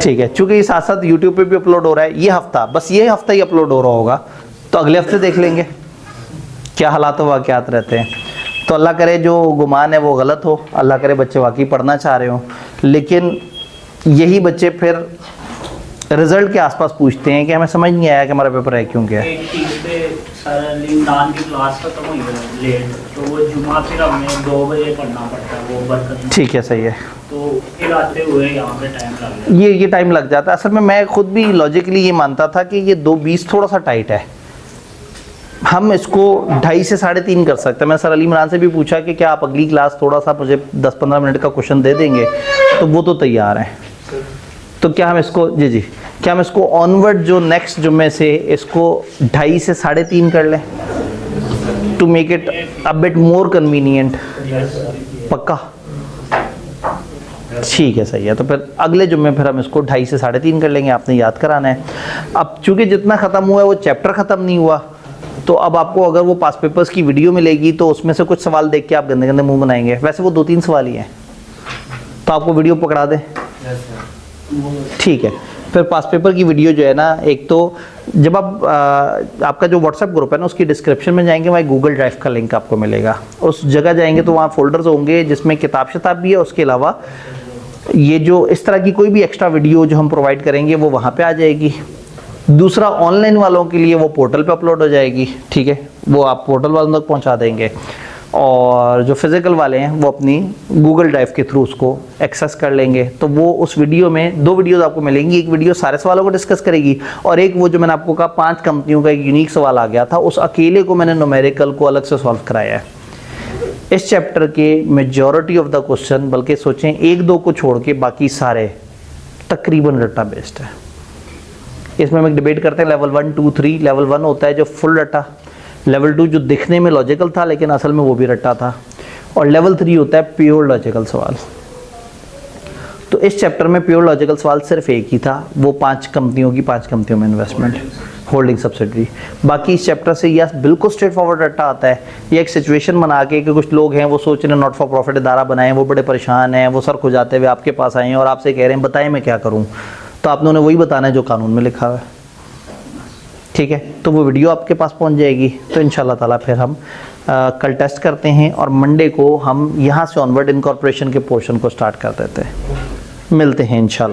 ठीक है, चूँकि ये साथ साथ यूट्यूब पे भी अपलोड हो रहा है, ये हफ्ता बस ये हफ्ता ही अपलोड हो रहा होगा, तो अगले हफ्ते देख लेंगे क्या हालात वाक़यात रहते हैं। तो अल्लाह करे जो गुमान है वो गलत हो, अल्लाह करे बच्चे वाकई पढ़ना चाह रहे हो, लेकिन यही बच्चे फिर रिजल्ट के आसपास पूछते हैं कि हमें समझ नहीं आया कि हमारा पेपर है क्यों गया। सर अली इमरान की क्लास खत्म हुई है लेट, तो वो जुमा फिर हमें 2 बजे पढ़ना पड़ता है वो बरकत में। ठीक है, सही है। तो फिर आते हुए यहाँ पे टाइम लग जाता है। ये टाइम लग जाता है। असल में मैं खुद भी लॉजिकली ये मानता था कि ये 2:20 थोड़ा सा टाइट है, हम इसको 2:30 से 3:30 कर सकते हैं। मैं सर अली इमरान से भी पूछा कि क्या आप अगली क्लास थोड़ा सा मुझे 10-15 मिनट का क्वेश्चन दे देंगे, तो वो तो तैयार हैं। तो क्या हम इसको जी क्या हम इसको ऑनवर्ड जो नेक्स्ट जुम्मे से इसको 2:30 से 3:30 कर लें to make it a bit more convenient? पक्का? ठीक है, सही है। तो फिर अगले जुम्मे फिर हम इसको 2:30 से 3:30 कर लेंगे, आपने याद कराना है। अब चूंकि जितना ख़त्म हुआ है वो चैप्टर ख़त्म नहीं हुआ, तो अब आपको अगर वो पास पेपर्स की वीडियो मिलेगी तो उसमें से कुछ सवाल देख के आप गंदे गंदे मुंह बनाएंगे। वैसे वो 2-3 सवाल ही हैं, तो आपको वीडियो पकड़ा दे। ठीक है, फिर पास पेपर की वीडियो जो है ना, एक तो जब आप आपका जो व्हाट्सएप ग्रुप है ना उसकी डिस्क्रिप्शन में जाएंगे, वहाँ गूगल ड्राइव का लिंक आपको मिलेगा। उस जगह जाएंगे तो वहाँ फोल्डर्स होंगे जिसमें किताब शिताब भी है। उसके अलावा ये जो इस तरह की कोई भी एक्स्ट्रा वीडियो जो हम प्रोवाइड करेंगे वो वहाँ पे आ जाएगी। दूसरा, ऑनलाइन वालों के लिए वो पोर्टल पे अपलोड हो जाएगी। ठीक है, वो आप पोर्टल वालों तक पहुँचा देंगे, और जो फिज़िकल वाले हैं वो अपनी गूगल ड्राइव के थ्रू उसको एक्सेस कर लेंगे। तो वो उस वीडियो में 2 वीडियोज़ आपको मिलेंगी। एक वीडियो सारे सवालों को डिस्कस करेगी, और एक वो जो मैंने आपको कहा 5 कंपनियों का एक यूनिक सवाल आ गया था, उस अकेले को मैंने न्यूमेरिकल को अलग से सॉल्व कराया है। इस चैप्टर के मेजॉरिटी ऑफ द क्वेश्चन, बल्कि सोचें 1-2 को छोड़ के बाकी सारे तकरीबन रट्टा बेस्ड है। इसमें हम एक डिबेट करते हैं लेवल 1, 2, 3। लेवल 1 होता है जो फुल रट्टा, लेवल 2 जो दिखने में लॉजिकल था लेकिन असल में वो भी रट्टा था, और लेवल 3 होता है प्योर लॉजिकल सवाल। तो इस चैप्टर में प्योर लॉजिकल सवाल सिर्फ एक ही था, वो 5 कंपनियों में इन्वेस्टमेंट, होल्डिंग सब्सिडरी। बाकी इस चैप्टर से यह बिल्कुल स्ट्रेट फॉरवर्ड रट्टा आता है। ये एक सिचुएशन बना के कि कुछ लोग हैं वो सोच रहे हैं नॉट फॉर प्रॉफिट इदारा बनाएं, वो बड़े परेशान हैं, वो सर खो जाते हुए आपके पास आए हैं और आपसे कह रहे हैं बताएं मैं क्या करूँ, तो आपने उन्हें वही बताना है जो कानून में लिखा हुआ है। ठीक है, तो वो वीडियो आपके पास पहुंच जाएगी। तो इंशाल्लाह ताला फिर हम कल टेस्ट करते हैं, और मंडे को हम यहाँ से ऑनवर्ड इनकॉर्पोरेशन के पोर्शन को स्टार्ट कर देते हैं। मिलते हैं इंशाल्लाह।